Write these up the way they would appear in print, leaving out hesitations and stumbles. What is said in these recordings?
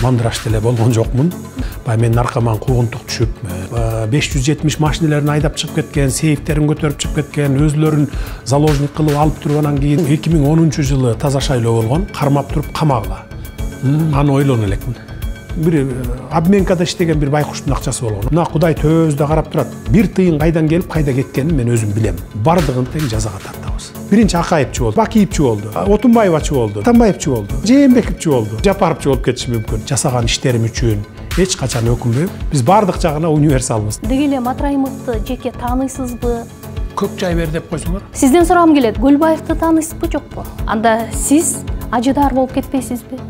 мандыраш деле болгон жокмун. Баягы менин аркаман куугунтук түшүп, 570 машиналарын айдап чыгып кеткен, сейфтерин көтөрүп чыгып кеткен, өзлөрүн заложник кылып алып туруп, анан кийин 2010-жылы таза шайлоо болгон, кармап туруп камагыла. Аны ойлоно элекмин. Bir abmenkada иштеген bir байкуштун акчасы болгон. Мына Кудай төбөбүздө карап турат. Бир тыйын кайдан келип, кайда кеткенин мен өзүм билем. Бардыгын тең жазага тартабыз. Биринчи Акаевчу болду, Бакиевчу болду, Отунбаевачу болду, Атамбаевчу болду, Жээнбековчу болду, Жапаровчу болуп кетиши мүмкүн. Жасаган иштерим үчүн эч качан өкүнбөйм. Биз бардык жагына универсалбыз. Деги эле Матраимовду жеке тааныйсызбы? Көп жай бер деп койсоңор. Сизден сурагым келет. Гүлбаевди тааныйсызбы, жокпу? Анда сиз ажыдар болуп кетпейсизби?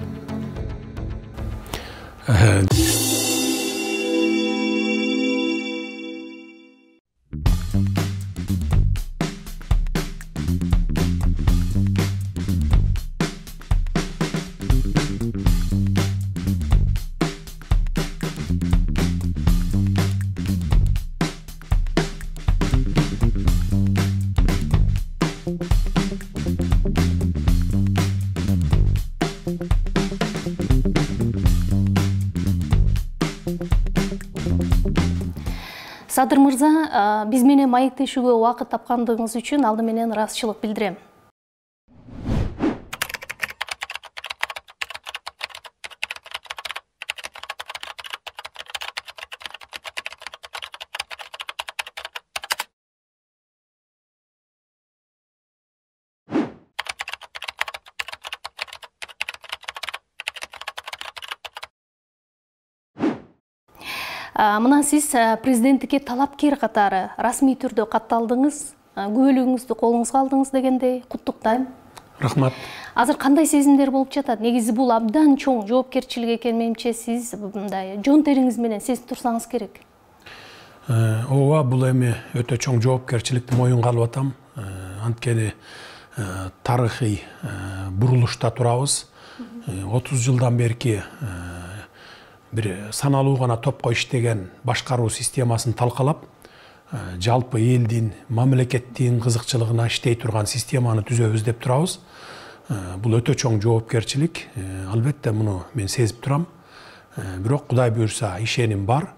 Садыр мырза, биз менен маектешүүгө убакыт тапкандыгыңыз үчүн алды менен ыраазычылык билдирем. Мына сиз президенттикке талапкер катары расмий түрдө катталдыңыз, күбөлүгүңүздү колуңузга алдыңыз дегендей куттуктайм. Рахмат. Азыр кандай сезимдер болуп жатат? Негизи бул абдан чоң жоопкерчилик экен, менимче сиз мындай жон териңиз менен сезип турсаңыз керек. Ооба, бул эми өтө чоң жоопкерчиликти моюнга алып атам. Анткени тарыхый бурулушта турабыз. 30 жылдан берки bir саналуу гана топко иштеген башкаруу системасын талкалап, жалпы элдин, мамлекеттин кызыкчылыгына иштей турган системаны түзөбүз деп турабыз. Бул өтө чоң жоопкерчилик. Албетте муну мен сезип турам. Бирок Кудай буйрса ишеним бар.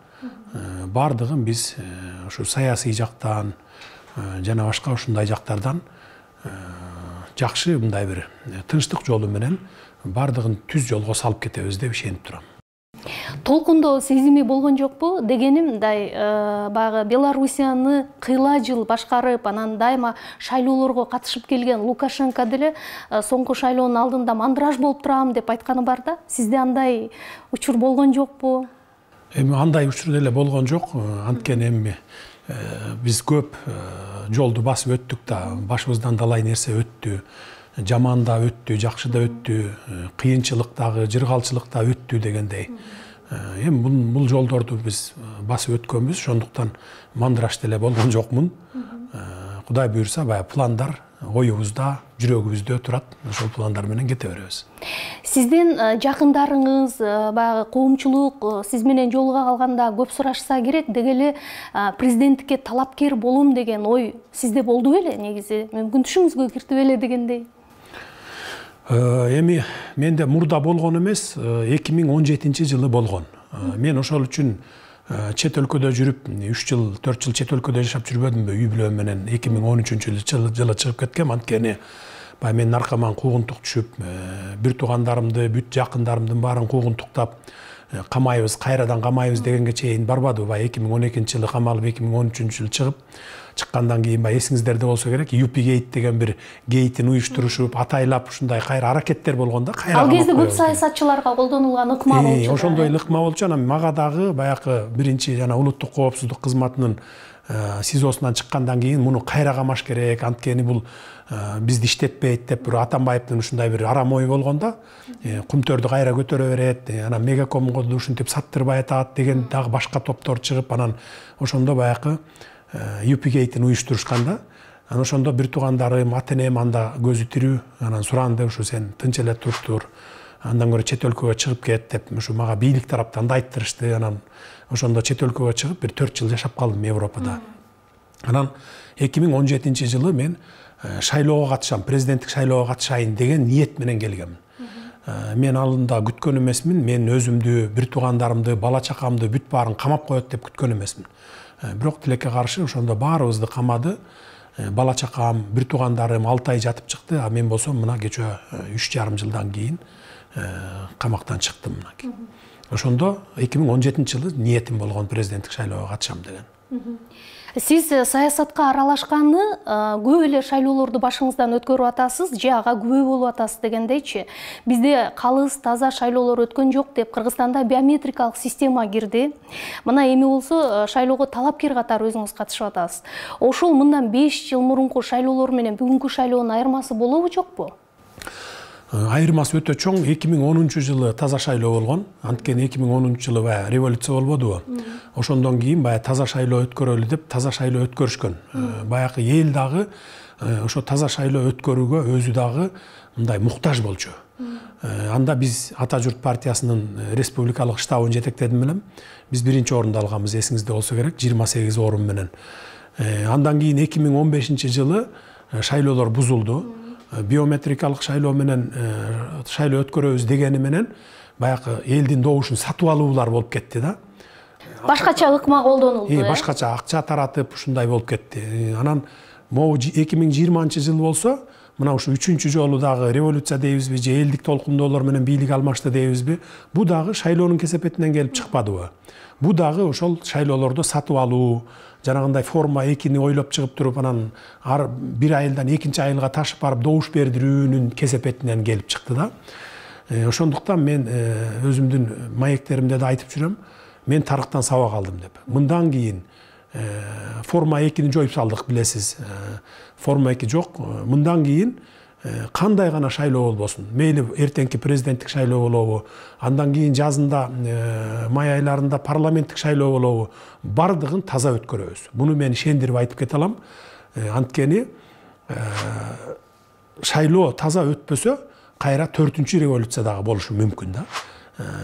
Бардыгын биз ушу саясий жактан жана башка ушундай жактардан жакшы мындай бир тынчтык жолу менен бардыгын түз жолго салып кетебиз деп ишенип турам. Толкундо сезими болгон жокпу? Дегеним, мындай баягы Белоруссияны кыйла жыл башкарып, анан дайыма шайлоолорго катышып келген Лукашенко деле соңку шайлоонун алдында мандыраж болуп турам деп айтканы бар да. Сизде андай учур болгон жокпу? Эми андай учур деле болгон жок. Анткени эми биз көп жолду басып өттүк да, башыбыздан далай нерсе өттү. Жаман да өттү, жакшы да өттү, кыйынчылыктагы, жыргалчылыкта өттү дегендей. Эми бул жолдорду биз басып өткөнбүз, ошондуктан мандыраш деле болгон жокмун. Кудай буйрса, баягы пландар оюбузда, жүрөгүбүздө турат. Ошол пландар менен кете беребиз. Сизден жакындарыңыз, баягы коомчулук сиз менен жолуга калганда көп сурашса керек, дегеле президенттикке талапкер болом деген ой сизде болду беле? Негизи мүмкүн түшүңүзгө киртип эле дегендей. Эми менде мурда болгон эмес, 2017-жылы болгон. Мен ошол үчүн чет өлкөдө жүрүп, 3 жыл, 4 жыл чет өлкөдө жашап жүрбөдүмбү? Үй бүлөм менен 2013-жылы чыгып кеткем. Анткени баягы менин аркаман куугунтук түшүп, бир туугандарымды, бүт жакындарымдын баарын куугунтуктап, камайбыз, кайрадан камайбыз дегенге чейин барбады. Баягы 2012-жылы камалып, 2013-жылы чыгып, чыккандан кийин баягы эсиңиздерде болсо керек, Юпигейт деген бир гейтин уюштурушуп, атайлап ушундай кайра аракеттер болгон да. Ал кезде көп саясатчыларга колдонулган ыкма болчу. Ошондой ыкма болчу. Анан мага дагы баягы биринчи жана улуттук коопсуздук кызматынын СИЗОсунан чыккандан кийин муну кайра камаш керек, анткени бул бизди иштетпейт деп бир Атамбаевдин ушундай бир арам ой болгон да. Кумтөрдү кайра көтөрө берет, анан Мегакомго ушинтип саттырбай атат деген дагы башка топтор чыгып, анан ошондо баягы Юпигейтин уюштурушканда, анан ошондо бир туугандарым, ата-энем анда көзү тирүү, анан суранды, ушу сен тынч эле тур, андан көрө чет өлкөгө чыгып кет деп, ушу мага бийлик тараптан да айттырышты. Анан ошондо чет өлкөгө чыгып бир 4 жыл жашап калдым Европада. Анан 2017-жылы мен шайлоого катышам, президенттик шайлоого катышайын деген ниет менен келгем. мен алында күткөн эмесмин. Мен өзүмдү, бир туугандарымды, бала чакамды бүт баарын камап коет деп күткөн эмесмин. Бирок тилекке каршы ошондо баарыбызды камады. Бала чакам, бир туугандарым 6 ай жатып чыкты, а мен болсом мына кече 3,5 жылдан кийин камактан чыктым мына. Ошондо 2017 жылы ниетим болгон президенттик шайлоого катышам деген. Сиз саясатка аралашканы көп эле шайлоолорду башыңыздан өткөрүп атасыз, же ага күбө болуп атасыз дегендейчи. Бизде калыс, таза шайлоолор өткөн жок деп Кыргызстанда биометрикалык система кирди. Мына эми болсо шайлоого талапкер катары өзүңүз катышып атасыз. Ошол мындан 5 жыл мурунку шайлоолор менен бүгүнкү шайлоонун айырмасы болобу, жокпу? Айырмасы өтө чоң. 2010 жылы таза шайлоо болгон. Анткени 2010 жылы баягы революция болбодубу? Ошондон кийин баягы таза шайлоо өткөрөлү деп таза шайлоо өткөрүшкөн. Баягы эл дагы ошо таза шайлоо өткөрүүгө өзү дагы мындай муктаж болчу. Анда биз Ата журт партиясынын республикалык штабын жетектедим элем. Биз биринчи орунду алганбыз, эсиңизде болсо керек, 28 орун менен. Андан кийин 2015 жылы шайлоолор бузулду. Биометрикалык шайлоо менен шайлоо өткөрөбүз дегени менен баягы элдин добушун сатып алуулар болуп кетти да. Башкача ыкма колдонулду. Башкача акча таратып ушундай болуп кетти. Анан могу 2020 жыл болсо, мына ушу 3-чү жолу дагы революция дейбизби, же элдик толкундоолор менен бийлик алмашты дейбизби, бу дагы шайлоонун кесепетинен келип чыкпадыбы? Бу дагы ошол шайлоолорду сатып алуу, жанагындай форма 2-ни ойлоп чыгып туруп, анан бир айылдан экинчи айылга ташып барып добуш бердирүүнүн кесепетинен келип чыкты да. Ошондуктан мен өзүмдүн маектеримде да айтып жүрөм, мен тарыхтан сабак алдым деп. Мындан кийин форма 2-ни жоюп салдык, билесиз. Форма 2 жок. Мындан кийин кандай гана шайлоо болбосун, мейли эртеңки президенттик шайлоо болобу, андан кийин жазында май айларында парламенттик шайлоо болобу, бардыгын таза өткөрөбүз. Буну мен ишендирип айтып кете алам. Анткени шайлоо таза өтпөсө, кайра 4-чү революция дагы болушу мүмкүн да.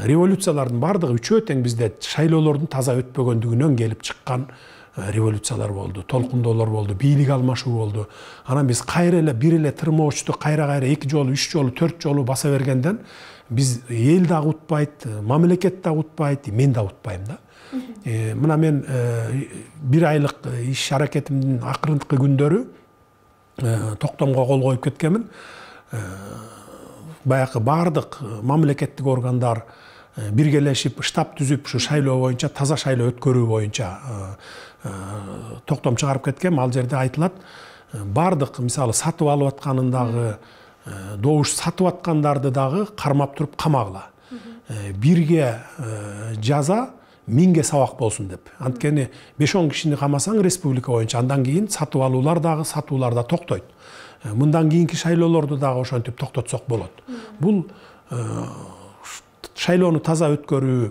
Революциялардын бардыгы үчөө тең бизде шайлоолордун таза өтпөгөндүгүнөн келип чыккан революциялар болду, толкундоолор болду, бийлик алмашуу болду. Анан биз кайра эле бир эле тырмоочту кайра 2 жолу, 3 жолу, 4 жолу баса бергенден биз эл дагы утпайт, мамлекет дагы утпайт, мен да утпайм да. Мына мен бир айлык иш аракетимдин акырынкы күндөрү токтомго кол коюп кеткенмин. Баягы бардык мамлекеттик органдар биргелешип штаб түзүп ушу шайлоо боюнча, таза шайлоо өткөрүү боюнча токтом чыгарып кеткем. Ал жерде айтылат, бардык мисалы сатып алып атканын дагы, добуш сатып аткандарды дагы кармап туруп камагыла. Бирге жаза, миңге сабак болсун деп. Анткени 5-10 кишини камасаң республика боюнча, андан кийин сатып алуулар дагы, сатуулар да токтойт. Мындан кийинки шайлоолорду дагы ошентип токтотсок болот. Бул шайлоону таза өткөрүү,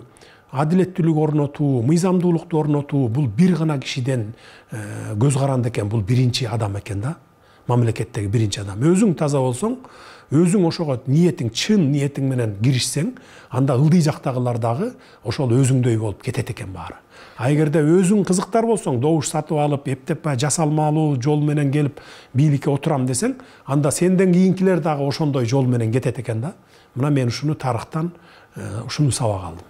адилеттүүлүк орнотуу, мыйзамдуулукту орнотуу, бул бир гана кишиден көз каранды экен, бул биринчи адам экен да. Мамлекеттеги биринчи адам. Өзүң таза болсоң, өзүң ошого ниетиң, чын ниетиң менен киришсең, анда ылдый жактагылар дагы ошол өзүңдөй болуп кетет экен баары. А эгерде өзүң кызыктар болсоң, добуш сатып алып, эптеп жасалмалуу жол менен келип бийликке отурам десең, анда сенден кийинкилер дагы ошондой жол менен кетет экен да. Мына мен ушуну тарыхтан ушуну сабак алдым.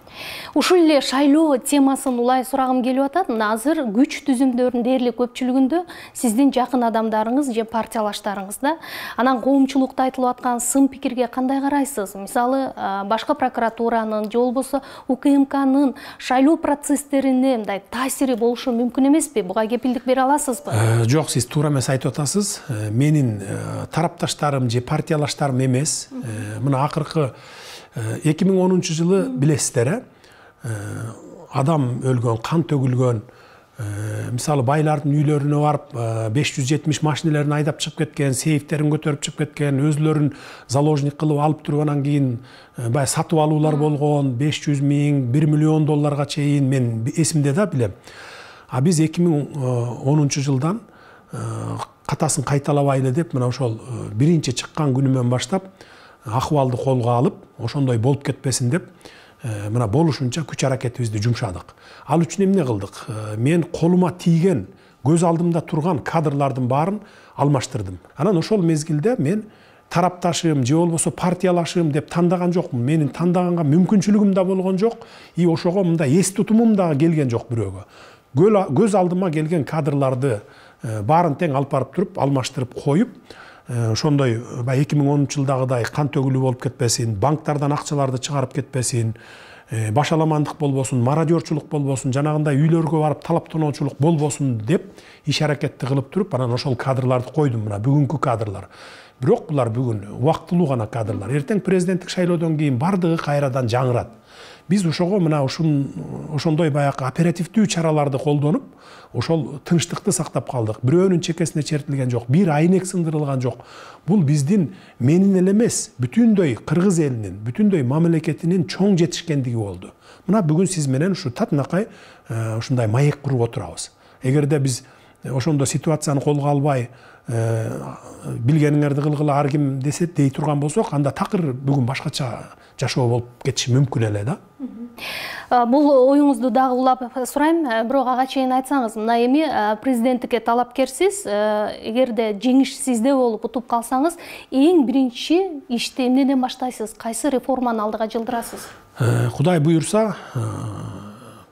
Ушул эле шайлоо темасын улай сурагым келип атат. Мына азыр күч түзүмдөрүнүн дээрлик көпчүлүгүндө сиздин жакын адамдарыңыз же партиялаштарыңыз да. Анан коомчулукта айтылып аткан сын пикирге кандай карайсыз? Мисалы, башкы прокуратуранын же болбосо УКМКнын шайлоо процесстерине мындай таасири болушу мүмкүн эмеспи? Буга кепилдик бере аласызбы? Жок, сиз туура эмес айтып атасыз. Менин тарапташтарым же партиялаштарым эмес. Мына акыркы 2010 жылы билесиздер, адам өлгөн, кан төгүлгөн, мисалы байлардын үйлөрүнө барып 570 машинелерин айдап чыгып кеткен, сейфтерин көтөрүп чыгып кеткен, өзүлөрүн заложник кылып алып туруп анан кийин бай сатып алуулар болгон, 500 000, 1 миллион долларга чейин, мен эсимде да билем. А биз 2010 жылдан катасын кайталабайлы деп, мына ошол биринчи чыккан күнүмөн баштап акыбалды колго алып, ошондой болуп кетпесин деп, мына болушунча күч аракетибизди жумшадык. Ал үчүн эмне кылдык? Мен колума тийген, көз алдымда турган кадрлардын баарын алмаштырдым. Анан ошол мезгилде мен тарапташым же болбосо партиялашым деп тандаган жокмун. Менин тандаганга мүмкүнчүлүгүм да болгон жок. И ошого мындай эс тутумум да келген жок бирөөгө. Көз алдыма келген кадрларды баарын тең алып барып туруп, алмаштырып коюп, ошондой 2010-жылдагыдай кан төгүлүү болуп кетпесин, банктардан акчаларды чыгарып кетпесин, башаламандык болбосун, мародерчулук болбосун, жанагындай үйлөргө барып талап тоноочулук болбосун деп иш аракетти кылып туруп, анан ошол кадрларды койдум. Мына бүгүнкү кадрлар. Бирок булар бүгүн убактылуу гана кадрлар. Эртең президенттик шайлоодон кийин бардыгы кайрадан жаңырат. Биз ошого мына ошондой баягы оперативдүү чараларды колдонуп, ошол тынчтыкты сактап калдык. Бирөөнүн чекесине чертилген жок, бир айнек сындырылган жок. Бул биздин менин эле эмес, бүтүндөй кыргыз элинин, бүтүндөй мамлекетинин чоң жетишкендиги болду. Мына бүгүн сиз менен ушу татынакай ушундай маек куруп отурабыз. Эгерде биз ошондо ситуацияны колго албай, билгениңерди кылгыла ар ким десе дей турган болсок, анда такыр бүгүн башкача жашоо болуп кетиши мүмкүн эле да. Бул оюңузду дагы улап сурайм, бирок ага чейин айтсаңыз, мына эми президенттикке талапкерсиз, эгерде жеңиш сизде болуп утуп калсаңыз, эң биринчи ишти эмнеден баштайсыз? Кайсы реформаны алдыга жылдырасыз? Кудай буюрса,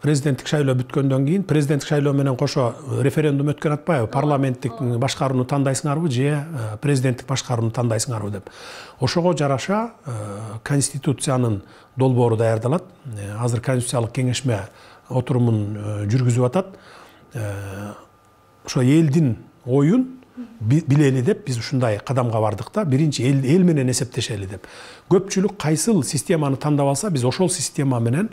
президенттик шайлоо бүткөндөн кийин, президенттик шайлоо менен кошо референдум өткөн атпайбы? Парламенттик башкарууну тандайсыңарбы же президенттик башкарууну тандайсыңарбы деп. Ошого жараша конституциянын долбоору даярдалат. Азыр конституциялык кеңешме отурумун жүргүзүп атат. Ошо элдин оюн билели деп биз ушундай кадамга бардык да. Биринчи эл менен эсептешели деп. Көпчүлүк кайсыл системаны тандап алса, биз ошол система менен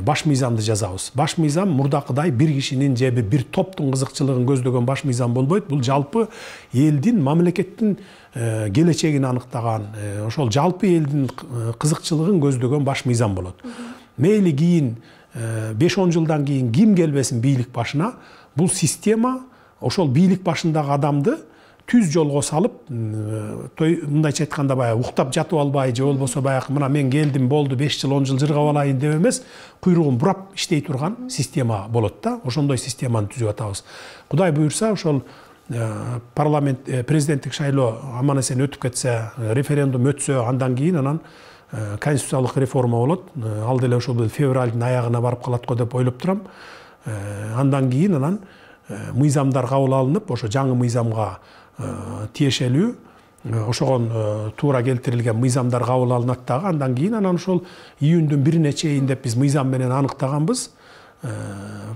баш мыйзамды жазабыз. Баш мыйзам мурдакыдай бир кишинин же бир топтун кызыкчылыгын көздөгөн баш мыйзам болбойт. Бул жалпы элдин, мамлекеттин келечегин аныктаган, ошол жалпы элдин кызыкчылыгын көздөгөн баш мыйзам болот. Мейли кийин 5-10 жылдан кийин ким келбесин бийлик башына, бул система ошол бийлик башындагы адамды түз жолго салып, мындайча айтканда баягы уктап жатып албай, же болбосо баягы мына мен келдим, болду 5 жыл, 10 жыл жыргап алайын деп эмес, куйругун бурап иштей турган система болот да. Ошондой системаны түзүп атабыз. Кудай буюрса, ошол парламент президенттик шайлоо аман эсен өтүп кетсе, референдум өтсө, андан кийин анан конституциялык реформа болот. Ал деле ошол февралдын аягына барып калат го деп ойлоп турам. Андан кийин анан мыйзамдар кабыл алынып, ошо жаңы мыйзамга тиешелүү, ошогон туура келтирилген мыйзамдар кабыл алынат дагы. Андан кийин анан ошол июндүн 1-ине чейин деп биз мыйзам менен аныктаганбыз,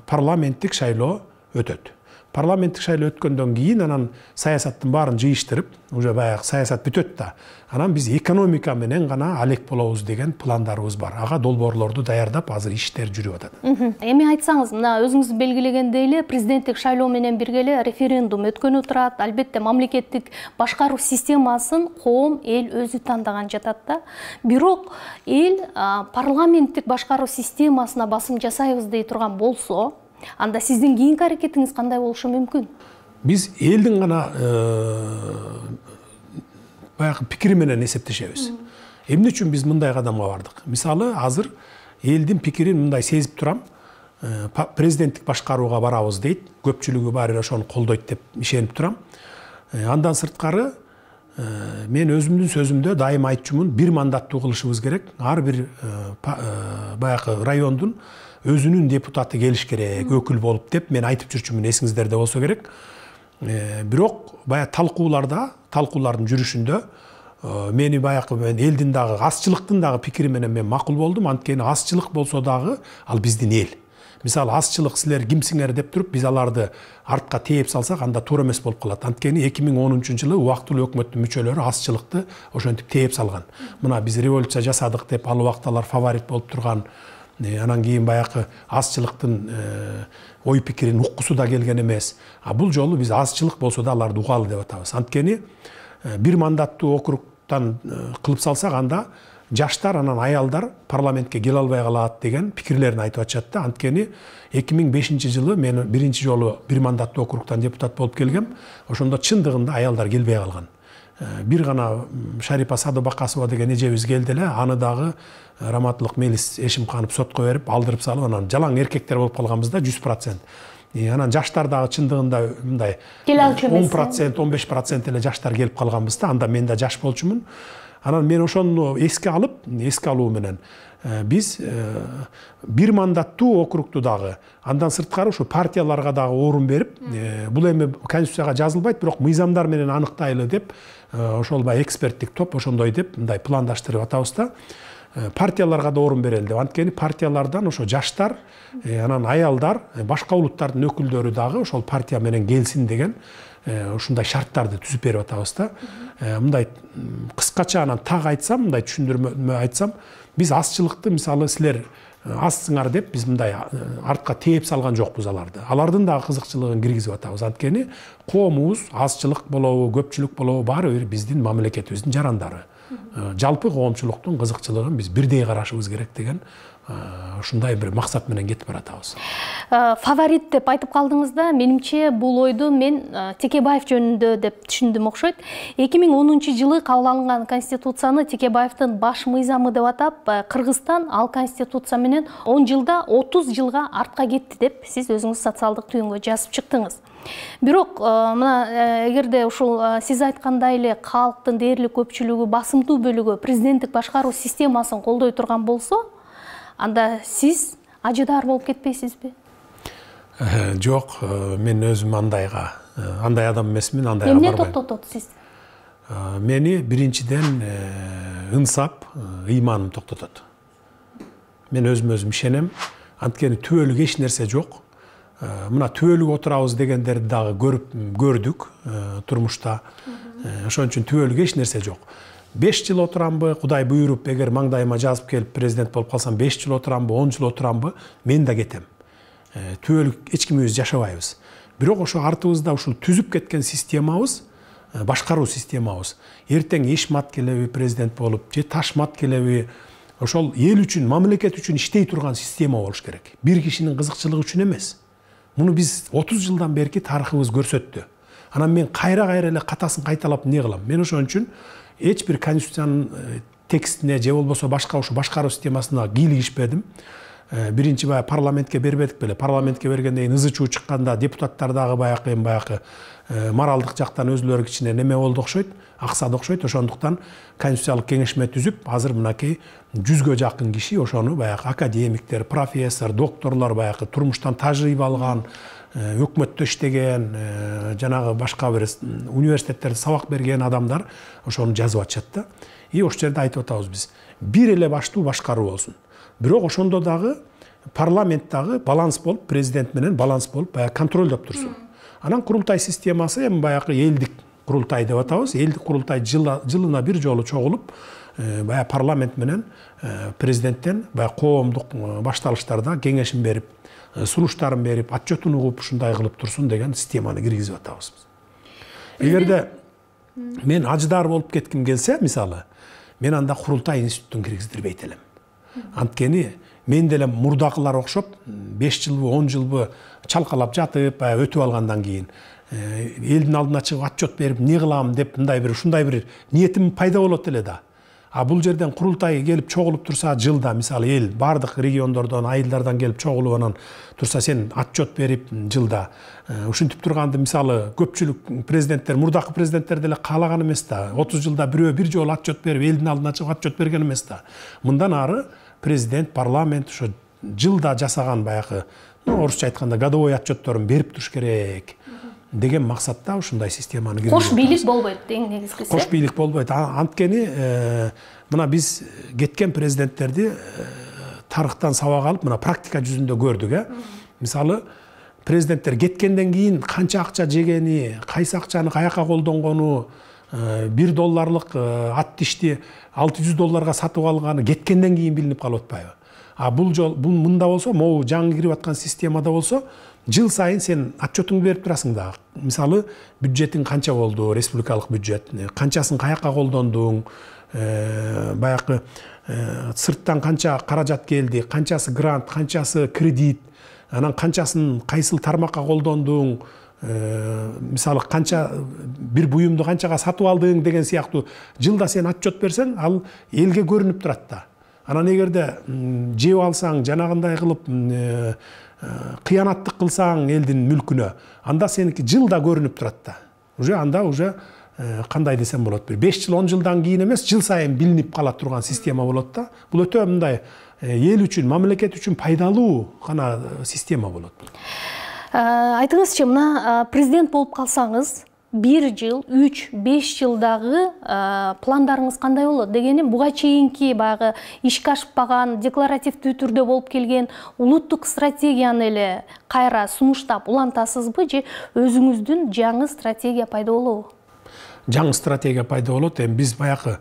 парламенттик шайлоо өтөт. Парламенттик шайлоо өткөндөн кийин анан саясаттын баарын жыйыштырып, уже баягы саясат бүтөт да. Анан биз экономика менен гана алек болобуз деген пландарыбыз бар. Ага долбоорлорду даярдап, азыр иштер жүрүп атат. Эми айтсаңыз, мына өзүңүз белгилегендей эле президенттик шайлоо менен бирге эле референдум өткөнү турат. Албетте мамлекеттик башкаруу системасын коом, эл өзү тандаган жатат да. Бирок эл парламенттик башкаруу системасына басым жасайбыз дей турган болсо, анда сиздин кийинки аракетиңиз кандай болушу мүмкүн? Биз элдин гана баягы пикири менен эсептешебиз. Эмне үчүн биз мындай кадамга бардык? Мисалы, азыр элдин пикирин мындай сезип турам. Президенттик башкарууга барабыз дейт. Көпчүлүгү баары ошону колдойт деп ишенип турам. Андан сырткары мен өзүмдүн сөзүмдө дайыма айтчумун, бир мандаттуу кылышыбыз керек. Ар бир баягы райондун өзүнүн депутаты келиш керек, өкүл болуп деп мен айтып жүрчүмүн, эсиңиздерде болсо керек. Бирок баягы талкуулардын жүрүшүндө мени баягы элдин дагы азчылыктын дагы пикири менен мен макул болдум. Анткени азчылык болсо дагы ал биздин эл. Мисалы, азчылык силер кимсиңер деп туруп биз аларды артка тээп салсак, анда туура эмес болуп калат. Анткени 2010-жылы убактылуу өкмөттүн мүчөлөрү азчылыкты ошентип тээп салган. Мына биз революция жасадык деп ал убакталар фаворит болуп турган, анан кийин баягы азчылыктын ой пикирин уккусу да келген эмес. Бул жолу биз азчылык болсо да аларды угалы деп атабыз. Анткени бир мандаттуу округтан кылып салсак, анда жаштар анан аялдар парламентке келе албай калат деген пикирлерин айтып атышат да. Анткени 2005-жылы мен биринчи жолу бир мандаттуу округтан депутат болуп келгем. Ошондо чындыгында аялдар келбей калган. Бир гана Шарипа Садыбакасова деген эжебиз келди эле, аны дагы Раматылык Мелис Эшимканов сотко берип, алдырып салып, анан жалаң эркектер болуп калганбыз да 100%. Анан жаштар дагы чындыгында мындай 10%, 15% эле жаштар келип калганбыз да. Анда мен да жаш болчумун. Анан мен ошону эске алуу менен биз бир мандаттуу округту дагы, андан сырткары ушу партияларга дагы орун берип, бул эми конституцияга жазылбайт, бирок мыйзамдар менен аныктайлы деп, ошол баягы эксперттик топ ошондой деп мындай пландаштырып атабыз да. Партияларга да орун берели деп. Анткени партиялардан ошо жаштар, анан аялдар, башка улуттардын өкүлдөрү дагы ошол партия менен келсин деген ушундай шарттарды түзүп берип атабыз да. Мындай кыскача анан так айтсам, мындай түшүндүрмө айтсам, биз азчылыкты мисалы силер азсыңар деп биз мындай артка тээп салган жокпуз аларды. Алардын дагы кызыкчылыгын киргизип атабыз. Анткени коомубуз азчылык болобу, көпчүлүк болобу баары бир биздин мамлекетибиздин жарандары. Жалпы коомчулуктун кызыкчылыгын биз бирдей карашыбыз керек деген ушундай бир максат менен кетип баратабыз. Фаворит деп айтып калдыңыз да, менимче бул ойду мен Текебаев жөнүндө деп түшүндүм окшойт. 2010-жылы кабыл алынган конституцияны Текебаевдин баш мыйзамы деп атап, Кыргызстан ал конституция менен 10 жылда 30 жылга артка кетти деп сиз өзүңүз социалдык түйүнгө жазып чыктыңыз. Бирок мына эгерде ушул сиз айткандай эле калктын дээрлик көпчүлүгү, басымдуу бөлүгү президенттик башкаруу системасын колдой турган болсо, анда сиз ажыдаар болуп кетпейсизби? Жок, мен өзүм андай адам эмесмин, андайга барбайм. Эмне токтотот сизди? Мени биринчиден ынсап, ыйманым токтотот. Мен өзүм ишенем, анткени түбөлүк эч нерсе жок. Мына түбөлүк отурабыз дегендерди дагы көрдүк турмушта. Ошон үчүн түбөлүк эч нерсе жок. 5 жыл отурамбы, Кудай буйруп, эгер маңдайыма жазып келип президент болуп калсам 5 жыл отурамбы, 10 жыл отурамбы, мен да кетем. Түбөлүк эч кимибиз жашабайбыз. Бирок ошо артыбызда ушул түзүп кеткен системабыз, башкаруу системабыз, эртең Эшмат келеби президент болуп, же Ташмат келеби, ошол эл үчүн, мамлекет үчүн иштей турган система болуш керек. Бир кишинин кызыкчылыгы үчүн эмес. Муну биз 30 жылдан берки тарыхыбыз көрсөттү. Анан мен кайра эле катасын кайталап эмне кылам? Мен ошон үчүн эч бир конституциянын текстине же болбосо башка ушу башкаруу системасына кийлигишпедим. Биринчи парламентке бербедик беле. Парламентке бергенден кийин ызы чуу чыкканда депутаттар дагы баягы моралдык жактан өзүлөрү кичине неме болду окшойт, аксады окшойт. Ошондуктан конституциялык кеңешме түзүп, азыр мынакей 100гө жакын киши ошону баягы академиктер, профессор, докторлор, баягы турмуштан тажрыйба алган, өкмөттө иштеген, жанагы башка бир университеттерде сабак берген адамдар ошону жазып атышат да. И ошол жерде айтып атабыз биз. Бир эле баштуу башкаруу болсун. Бирок ошондо дагы парламенттагы баланс болуп, президент менен баланс болуп, баягы контролдоп турсун. Анан курултай системасы эми баягы элдик курултай деп атабыз. Элдик курултай жылына бир жолу чогулуп, баягы парламент менен президенттен баягы коомдук башталыштарда кеңешин берип, сунуштарын берип, отчетун угуп, ушундай кылып турсун деген системаны киргизип атабыз. Эгерде мен ажыдаар болуп кетким келсе, мисалы, мен анда курултай институтун киргиздирбейт элем. Анткени мен деле мурдакылар окшоп 5 жылбы, 10 жылбы чалкалап жатып, өтүп алгандан кийин элдин алдына чыгып отчет берип, эмне кылам деп мындай бир ушундай бир ниетим пайда болот эле да. А бул жерден курултай келип чогулуп турса, жылда мисалы эл бардык региондордон, айылдардан келип чогулуп анан турса, сен отчет берип жылда ушинтип турганды мисалы көпчүлүк президенттер, мурдакы президенттер деле каалаган эмес да. 30 жылда бирөө бир жолу отчет берип, элдин алдына чыгып отчет берген эмес да. Мындан ары президент, парламент ошо жылда жасаган баягы, орусча айтканда годовой отчетторун берип туруш керек деген максатта ушундай системаны киргизип. Кош бийлик болбойт эң негизгиси. Кош бийлик болбойт. Анткени мына биз кеткен президенттерди тарыхтан сабак алып, мына практика жүзүндө көрдүк, Мисалы, президенттер кеткенден кийин канча акча жегени, кайсы акчаны каяка колдонгону, $1 ат тишти $600 сатып алганы кеткенден кийин билинип калып атпайбы? А бул мында болсо, могу жаңы кирип аткан системада болсо, жыл сайын сен отчетуңду берип турасың да. Мисалы, бюджетиң канча болду, республикалык бюджет, канчасын каяка колдондуң, баягы сырттан канча каражат келди, канчасы грант, канчасы кредит, анан канчасын кайсыл тармакка колдондуң, мисалы канча бир буюмду канчага сатып алдың деген сыяктуу жылда сен отчет берсең, ал элге көрүнүп турат да. Анан эгерде жеп алсаң, жанагындай кылып кыянаттык кылсаң элдин мүлкүнө, анда сеники жылда көрүнүп турат да. Анда кандай десем болот, бир 5 жыл 10 жылдан кийин эмес, жыл сайын билинип кала турган система болот да. Бул өтө мындай эл үчүн, мамлекет үчүн пайдалуу гана система болот. Айтыңызчы, мына президент болуп калсаңыз, 1 жыл, 3, 5 жылдагы пландарыңыз кандай болот? Дегени буга чейинки багы ишке ашпаган, декларативдүү түрдө болуп келген улуттук стратегияны эле кайра сунуштап улантасызбы, же өзүңүздүн жаңы стратегия пайда болобу? Жаңы стратегия пайда болот. Эми биз баягы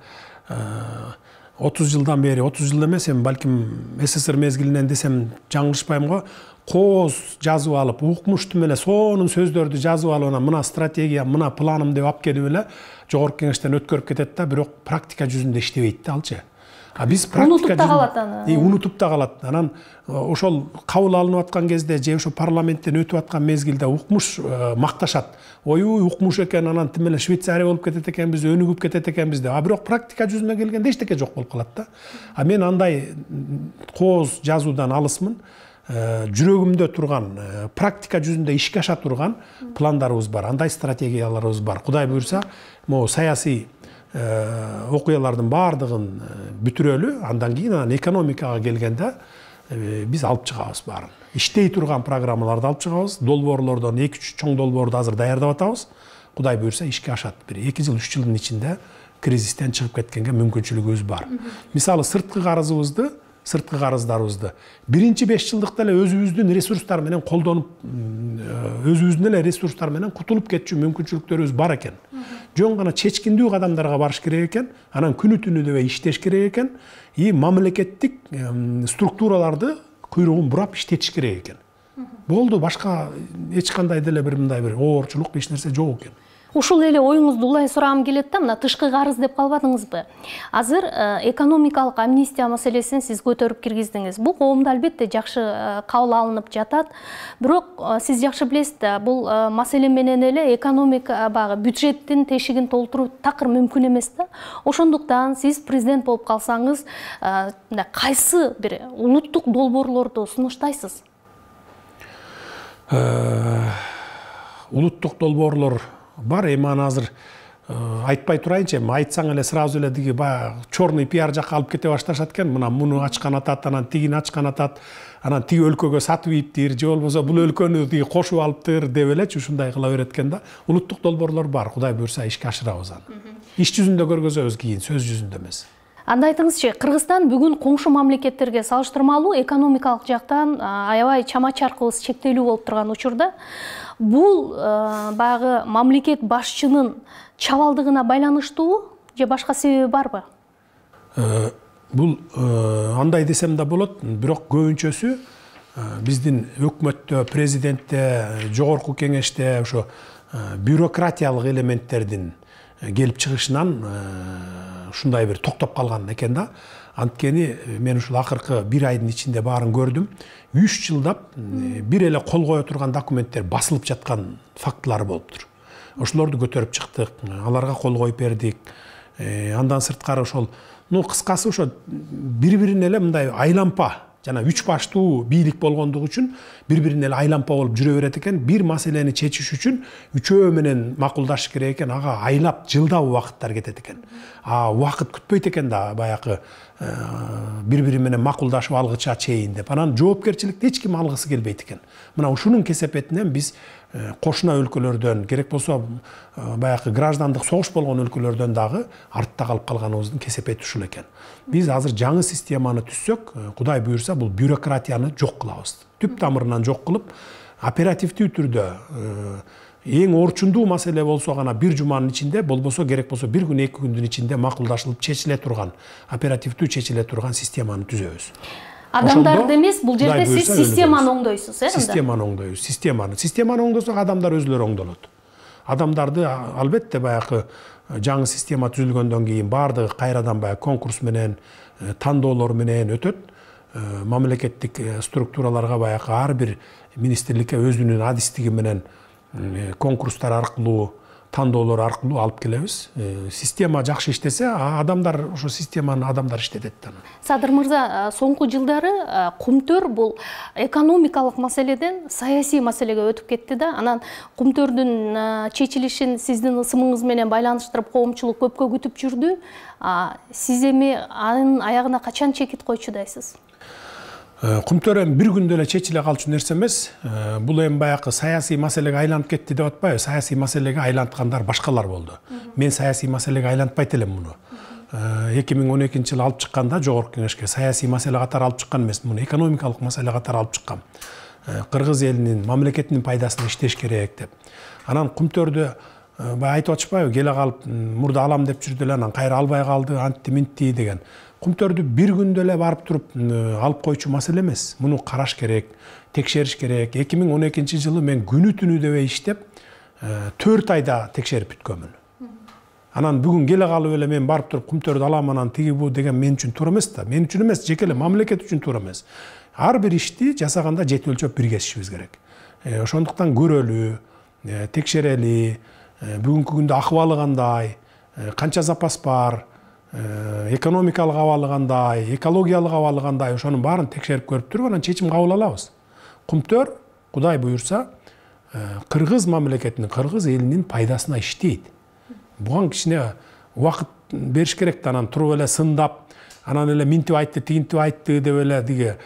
30 жылдан бери, 30 жыл эмес, эми балким СССР мезгилинен десем жаңылышпайм го, кооз жазып алып, укмушту эле сонун сөздөрдү жазып алып, мына стратегия, мына планым деп алып келип эле жогорку кеңештен өткөрүп кетет да, бирок практика жүзүндө иштебейт да алчы. Биз практика унутуп да калат. Анан ошол кабыл алынып аткан кезде же ошо парламенттен өтүп аткан мезгилде укмуш макташат. Ой, укмуш экен, анан тим эле Швейцария болуп кетет экенбиз, өнүгүп кетет экенбиз деп. Бирок практика жүзүнө келгенде эчтеке жок болуп калат да. Мен андай кооз жазуудан алысмын. Жүрөгүмдө турган, практика жүзүндө ишке аша турган пландарыбыз бар, андай стратегияларыбыз бар. Кудай буйрса, могу саясий окуялардын баардыгын бүтүрөлү, андан кийин экономикага келгенде биз алып чыгабыз баарын. Иштей турган программаларды алып чыгабыз, долбоорлордон 2-3 чоң долбоорду азыр даярдап атабыз. Кудай буйрса ишке ашат. Бир 2 жыл, 3 жылдын ичинде кризистен чыгып кеткенге мүмкүнчүлүгүбүз бар. Мисалы, сырткы карыздарыбызды биринчи 5 жылдыкта эле өзүбүздүн ресурстар менен колдонуп, өзүбүздүн эле ресурстар менен кутулуп кетчү мүмкүнчүлүктөрүбүз бар экен. Жөн гана чечкиндүү кадамдарга барыш керек экен, анан күнү түнү дебей иштеш керек экен, мамлекеттик структураларды куйругун бурап иштетиш керек экен. Болду, башка эч кандай деле бир мындай бир оорчулук эч нерсе жок экен. Ушул эле оюңузду улай сурагым келет да, мына тышкы карыз деп калбадыңызбы? Азыр экономикалык амнистия маселесин сиз көтөрүп киргиздиңиз. Бул коомдо албетте жакшы кабыл алынып жатат. Бирок сиз жакшы билесиз да, бул маселе менен эле экономика багы бюджеттин тешигин толтуруу такыр мүмкүн эмес да. Ошондуктан сиз президент болуп калсаңыз, кайсы бир улуттук долбоорлорду сунуштайсыз? Улуттук долбоорлор бар, эми аны азыр айтпай турайынчы, эми айтсаң эле сразу эле диги баягы черный пиар жакка алып кете башташат экен. Мына муну ачкан атат, анан тигини ачкан атат, анан тиги өлкөгө сатып ийиптир, же болбосо бул өлкөнү тиги кошуп алыптыр деп элечи ушундай кыла берет экен да. Улуттук долбоорлор бар, Кудай буйрса ишке ашырабыз аны. Иш жүзүндө көргөзөбүз кийин, сөз жүзүндө эмес. Анда айтыңызчы, Кыргызстан бүгүн коңшу мамлекеттерге салыштырмалуу экономикалык жактан аябай чама-чаркыбыз чектелүү болуп турган учурда, бул баягы мамлекет башчынын чабалдыгына байланыштуубу же башка себеби барбы? Бул андай десем да болот, бирок көбүнчөсү биздин өкмөттө, президентте, жогорку кеңеште ошо бюрократиялык элементтердин келип чыгышынан ушундай бир токтоп калган экен да. Анткени мен ушул акыркы 1 айдын ичинде баарын көрдүм. 3 жылдап бир эле кол кое турган документтер басылып жаткан фактылары болуптур. Ошолорду көтөрүп чыктык, аларга кол коюп бердик. Андан сырткары ошол, кыскасы ошо бири-бирин эле мындай айлампа, жана 3 баштуу бийлик болгондугу үчүн бири-бирине эле айлампа болуп жүрө берет экен. Бир маселени чечиш үчүн үчөө менен макулдашыш керек экен, ага айлап, жылдап убакыттар кетет экен. Убакыт күтпөйт экен да, баягы бири-бири менен макулдашып алгыча чейин деп. Анан жоопкерчиликти эч ким алгысы келбейт экен. Мына ушунун кесепетинен биз кошуна өлкөлөрдөн, керек болсо баягы граждандык согуш болгон өлкөлөрдөн дагы артта калып калганыбыздын кесепети ушул экен. Биз азыр жаңы системаны түзсөк, Кудай буйрса, бул бюрократияны жок кылабыз. Түп тамырынан жок кылып, оперативдүү түрдө эң орчундуу маселе болсо гана 1 жуманын ичинде, болбосо керек болсо 1 күн, 2 күндүн ичинде макулдашылып чечиле турган, оперативдүү чечиле турган системаны түзөбүз. Адамдарды эмес, бул жерде сиз системаны оңдойсуз, Системаны оңдойбуз, Системаны оңдосок адамдар өзүлөрү оңдолот. Адамдарды албетте баягы жаңы система түзүлгөндөн кийин баардыгы кайрадан баягы конкурс менен, тандоолор менен өтөт. Мамлекеттик структураларга баягы ар бир министрликке өзүнүн адистиги менен конкурстар аркылуу тандоолор аркылуу алып келебиз. Система жакшы иштесе, адамдар ошо системаны адамдар иштетет да. Садыр мырза, соңку жылдары кумтөр бул экономикалык маселеден саясий маселеге өтүп кетти да. Анан кумтөрдүн чечилишин сиздин ысымыңыз менен байланыштырып коомчулук көпкө күтүп жүрдү. Сиз эми анын аягына качан чекит койчудайсыз? Кумтөр эми бир күндө эле чечиле калчу нерсе эмес. Бул эми баягы саясий маселеге айланып кетти деп атпайбы? Саясий маселеге айланткандар башкалар болду. Мен саясий маселеге айлантпайт элем муну. 2012-жылы алып чыкканда жогорку кеңешке саясий маселе катары алып чыккан эмес, муну экономикалык маселе катары алып чыккам. Кыргыз элинин, мамлекетинин пайдасына иштеш керек деп. Анан кумтөрдү айтып атышпайбы? Келе калып мурда алам деп жүрдү эле, анан кайра албай калды, антти минтти деген. Кумтөрдү бир күндө эле барып туруп алып койчу маселе эмес. Муну караш керек, текшериш керек. 2012-жылы мен күнү түнү дебей иштеп, 4 айда текшерип бүткөнмүн. Анан бүгүн келе калып эле мен барып туруп кумтөрдү алам, анан тиги бу деген мен үчүн туура эмес да. Мен үчүн эмес, жеке эле мамлекет үчүн туура эмес. Ар бир ишти жасаганда жет өлчөп бир кесишибиз керек. Ошондуктан көрөлү, текшерели, бүгүнкү күндө акыбалы кандай, канча запас бар, экономикалык абалы кандай, экологиялык абалы кандай, ошонун баарын текшерип көрүп туруп анан чечим кабыл алабыз. Кумтөр, Кудай буюрса, кыргыз мамлекетинин, кыргыз элинин пайдасына иштейт. Буга кичине убакыт бериш керек да, анан туруп эле сындап, анан эле минтип айтты, тигинтип айтты деп эле диге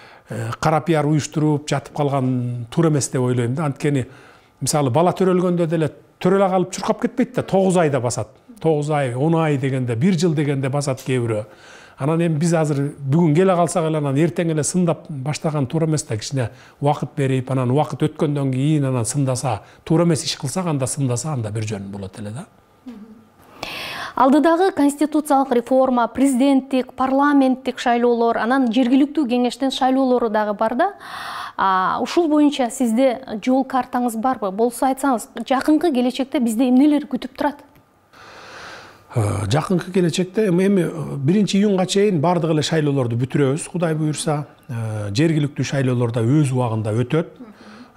кара пиар уюштуруп жатып калган туура эмес деп ойлойм да. Анткени мисалы бала төрөлгөндө деле төрөлө калып чуркап кетпейт да, 9 айда басат. 9 ай, 10 ай дегенде, 1 жыл дегенде басат кээ бирөө. Анан эми биз азыр бүгүн келе калсак эле анан эртең эле сындап баштаган туура эмес да. Кичине убакыт берип, анан убакыт өткөндөн кийин анан сындаса, туура эмес иш кылсак, анда сындаса, анда бир жөн болот эле да. Алдыдагы конституциялык реформа, президенттик, парламенттик шайлоолор, анан жергиликтүү кеңештин шайлоолору дагы бар да. Ушул боюнча сизде жол картаңыз барбы? Болсо айтсаңыз, жакынкы келечекте бизде эмнелер күтүп турат? Жакынкы келечекте эми 1-июнга чейин бардык эле шайлоолорду бүтүрөбүз, Кудай буюрса. Жергиликтүү шайлоолор да өз убагында өтөт.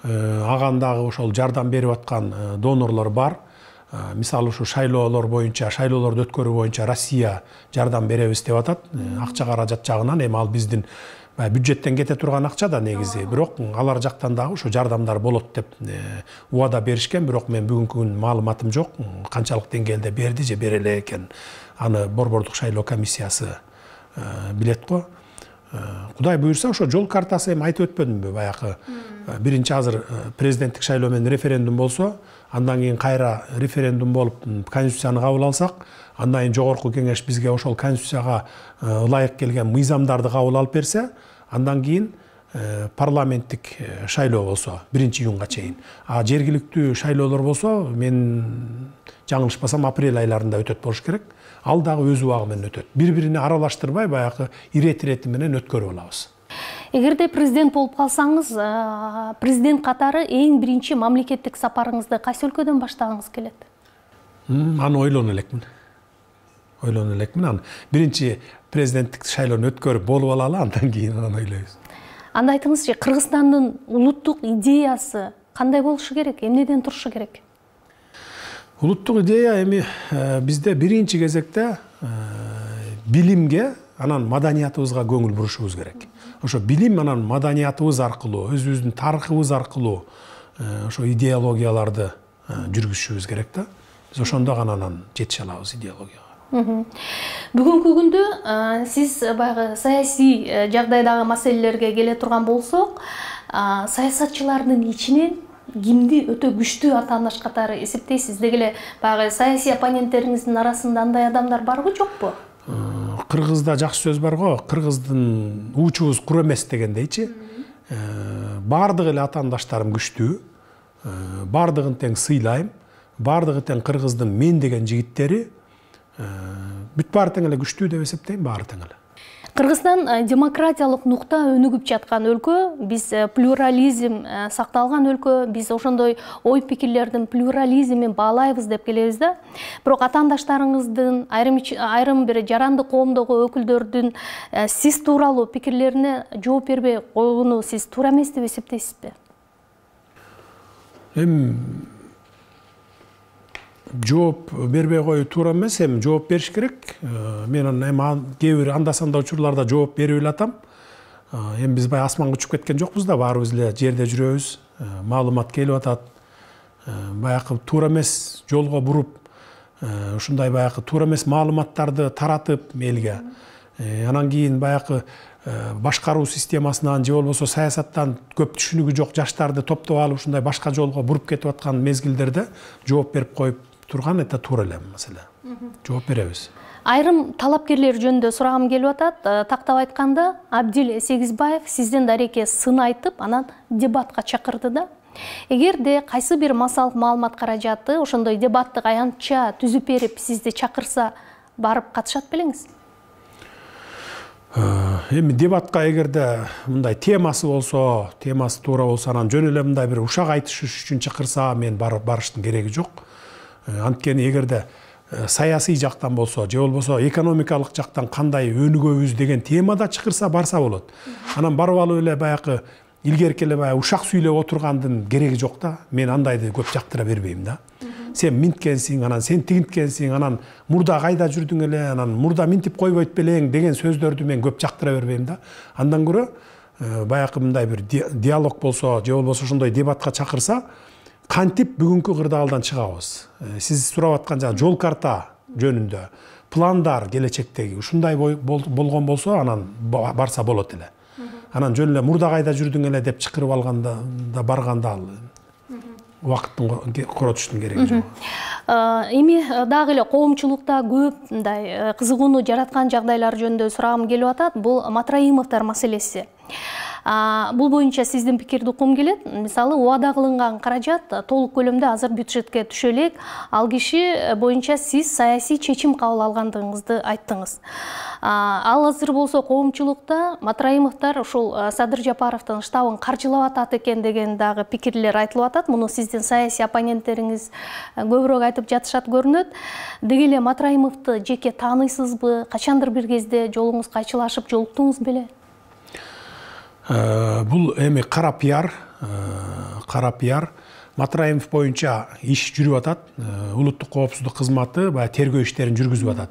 Агандагы ошол жардам берип аткан донорлор бар. Мисалы ушу шайлоолор боюнча, шайлоолорду өткөрүү боюнча Россия жардам беребиз деп атат. Акча каражат жагынан эми ал биздин бюджеттен кете турган акча да негизи. Бирок алар жактан дагы ушу жардамдар болот деп убада беришкен, бирок мен бүгүнкү күн маалыматым жок. Канчалык деңгээлде берди же бере эле экен. Аны Борбордук шайлоо комиссиясы билет го. Кудай буюрса, ошо жол картасы эми айтып өтпөдүмбү баягы. Биринчи азыр президенттик шайлоо менен референдум болсо, андан кийин кайра референдум болуп конституцияны кабыл алсак, андан кийин жогорку кеңеш бизге ошол конституцияга ылайык келген мыйзамдарды кабыл алып берсе, андан кийин парламенттик шайлоо болсо 1-июнга чейин. Жергиликтүү шайлоолор болсо, мен жаңылышпасам апрель айларында өтөт болуш керек. Ал дагы өз убагы менен өтөт. Бири-бирине аралаштырбай баягы ирет-ирети менен өткөрүп алабыз. Эгерде президент болуп калсаңыз, президент катары эң биринчи мамлекеттик сапарыңызды кайсы өлкөдөн баштагыңыз келет? Аны ойлоно элекмин. Аны биринчи президенттик шайлоону өткөрүп болуп алалы, андан кийин аны ойлойбуз. Анда айтыңызчы, Кыргызстандын улуттук идеясы кандай болушу керек? Эмнеден турушу керек? Улуттук идея эми бизде биринчи кезекте билимге, анан маданиятыбызга көңүл бурушубуз керек. Ошо билим анан маданиятыбыз аркылуу, өзүбүздүн тарыхыбыз аркылуу ошо идеологияларды жүргүзүшүбүз керек да. Биз ошондо гана анан жетише алабыз идеологияга. Бүгүнкү күндө сиз баягы саясий жагдайдагы маселелерге келе турган болсок, саясатчылардын ичинен кимди өтө күчтүү атаандаш катары эсептейсиз? Деги эле баягы саясий оппоненттериңиздин арасында андай адамдар барбы, жокпу? Кыргызда жакшы сөз бар го, кыргыздын уучубуз кур эмес дегендейчи. Бардык эле атаандаштарым күчтүү, бардыгын тең сыйлайм, бардыгы тең кыргыздын мен деген жигиттери, бүт баары тең эле күчтүү деп эсептейм, баары тең эле. Кыргызстан демократиялык нукта өнүгүп жаткан өлкө, биз плюрализм сакталган өлкө, биз ошондой ой пикирлердин плюрализмин баалайбыз деп келебиз да. Бирок атаандаштарыңыздын, айрым бир жарандык коомдогу өкүлдөрдүн сиз тууралуу пикирлерине жооп бербей койгону сиз туура эмес деп эсептейсизби? жооп бербей коюу туура эмес, эми жооп бериш керек. Мен эми кээ бир анда-санда учурларда жооп берип эле атам. Эми биз баягы асманга учуп кеткен жокпуз да, баарыбыз эле жерде жүрөбүз. Маалымат келип атат. Баягы туура эмес жолго буруп, ушундай баягы туура эмес маалыматтарды таратып элге. Анан кийин баягы башкаруу системасынан же болбосо саясаттан көп түшүнүгү жок жаштарды топтоп алып ушундай башка жолго буруп кетип аткан мезгилдерде жооп берип коюп турган это туура эле маселе. Жооп беребиз. Айрым талапкерлер жөнүндө сурагым келип атат. Тактап айтканда, Абдил Сегизбаев сизден дареке сын айтып, анан дебатка чакырды да. Эгерде кайсы бир массалык маалымат каражаты ошондой дебаттык аянтча түзүп берип сизди чакырса, барып катышат белеңиз? Эми дебатка эгерде мындай темасы болсо, темасы туура болсо, анан жөн эле мындай бир ушак айтышыш үчүн чакырса, мен барыштын кереги жок. Анткени эгерде саясий жактан болсо, же болбосо экономикалык жактан кандай өнүгөбүз деген темада чакырса, барса болот. Анан барып алып эле баягы илгерки эле баягы ушак сүйлөп отургандын кереги жок да. Мен андайды көп жактыра бербейм да. Сен минткенсиң, анан сен тигинткенсиң, анан мурда кайда жүрдүң эле, анан мурда минтип койбойт белең деген сөздөрдү мен көп жактыра бербейм да. Андан көрө баягы мындай бир диалог болсо, же болбосо ошондой дебатка чакырса, кантип бүгүнкү кырдаалдан чыгабыз. Сиз сурап аткан жана жол карта жөнүндө пландар келечектеги ушундай болгон болсо, анан барса болот эле. Анан жөн эле мурда кайда жүрдүң эле деп чакырып алганда да барганда убакыттын коротуштун кереги жок. Эми дагы эле коомчулукта көп мындай кызыгууну жараткан жагдайлар жөнүндө сурагым келип атат. Бул Матраимовдор маселеси. Бул боюнча сиздин пикирди уккум келет. Мисалы, убада кылынган каражат толук көлөмдө азыр бюджетке түшө элек. Ал киши боюнча сиз саясий чечим кабыл алгандыгыңызды айттыңыз. Ал азыр болсо коомчулукта Матраимовдор ушул Садыр Жапаровдун штабын каржылап атат экен деген дагы пикирлер айтылып атат. Муну сиздин саясий оппоненттериңиз көбүрөөк айтып жатышат көрүнөт. Деги эле Матраимовду жеке тааныйсызбы? Качандыр бир кезде жолуңуз кайчылашып жолуктуңуз беле? Бул эми кара пиар. Матраимов боюнча иш жүрүп атат. Улуттук коопсуздук кызматы баягы тергөө иштерин жүргүзүп атат.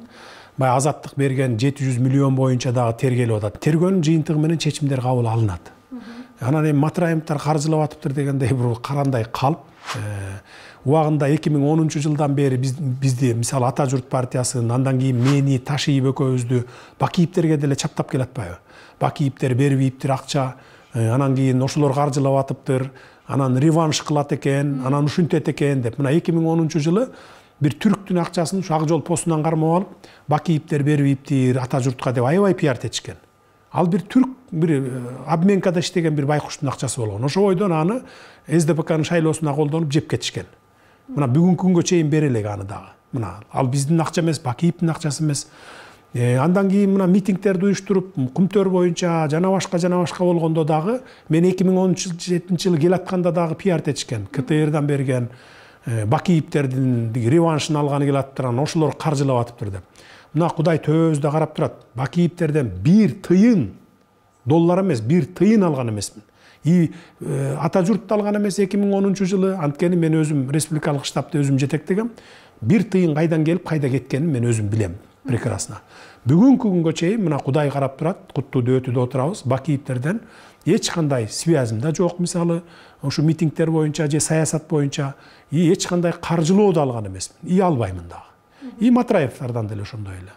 Баягы азаттык берген 700 миллион боюнча дагы тергелип атат. Тергөөнүн жыйынтыгы менен чечимдер кабыл алынат. Анан эми Матраимовдор каржылап атыптыр дегендей бир карандай калп. Убагында 2010-жылдан бери бизди мисалы Ата журт партиясын, андан кийин мени, Ташиев экөөбүздү Бакиевтерге деле чаптап келатпайбы? Бакиевтер бербейиптир акча, анан кийин ошолор каржылап атыптыр, анан реванш кылат экен, анан ушинтет экен деп. Мына 2010-жылы бир түрктүн акчасын ушу Ак жол постунан кармап алып, Бакиевтер бербейиптир Ата журтка деп аябай пиар этишкен. Ал бир түрк, бир обменкада иштеген бир байкуштун акчасы болгон. Ошо бойдон аны СДПКнын шайлоосуна колдонуп жеп кетишкен. Мына бүгүнкү күнгө чейин бере элек аны дагы. Мына ал биздин акча эмес, Бакиевдин акчасы эмес. Андан кийин мына митингтерди уюштуруп, Кумтөр боюнча жана башка болгондо дагы мен 2017-жылы келатканда дагы пиар этишкен. КТРдан берген Бакиевтердин реваншын алганы келатыптыр, ошолор каржылап атыптыр деп. Мына Кудай төбөбүздө карап турат. Бакиевтерден 1 тыйын доллар эмес, 1 тыйын алган эмесмин. Ата журтты алган эмес 2010-жылы, анткени мен өзүм республикалык штабты өзүм жетектегем. 1 тыйын кайдан келип, кайда кеткенин мен өзүм билем. Прекрасно. Бүгүнкү күнгө чейин мына Кудай карап турат, куттуу дөтүдө отурабыз. Бакиевтерден эч кандай связым да жок, мисалы, ошо митингтер боюнча же саясат боюнча эч кандай каржылоо да алган эмесмин. Албаймын дагы. Матраевдордон деле ошондой эле.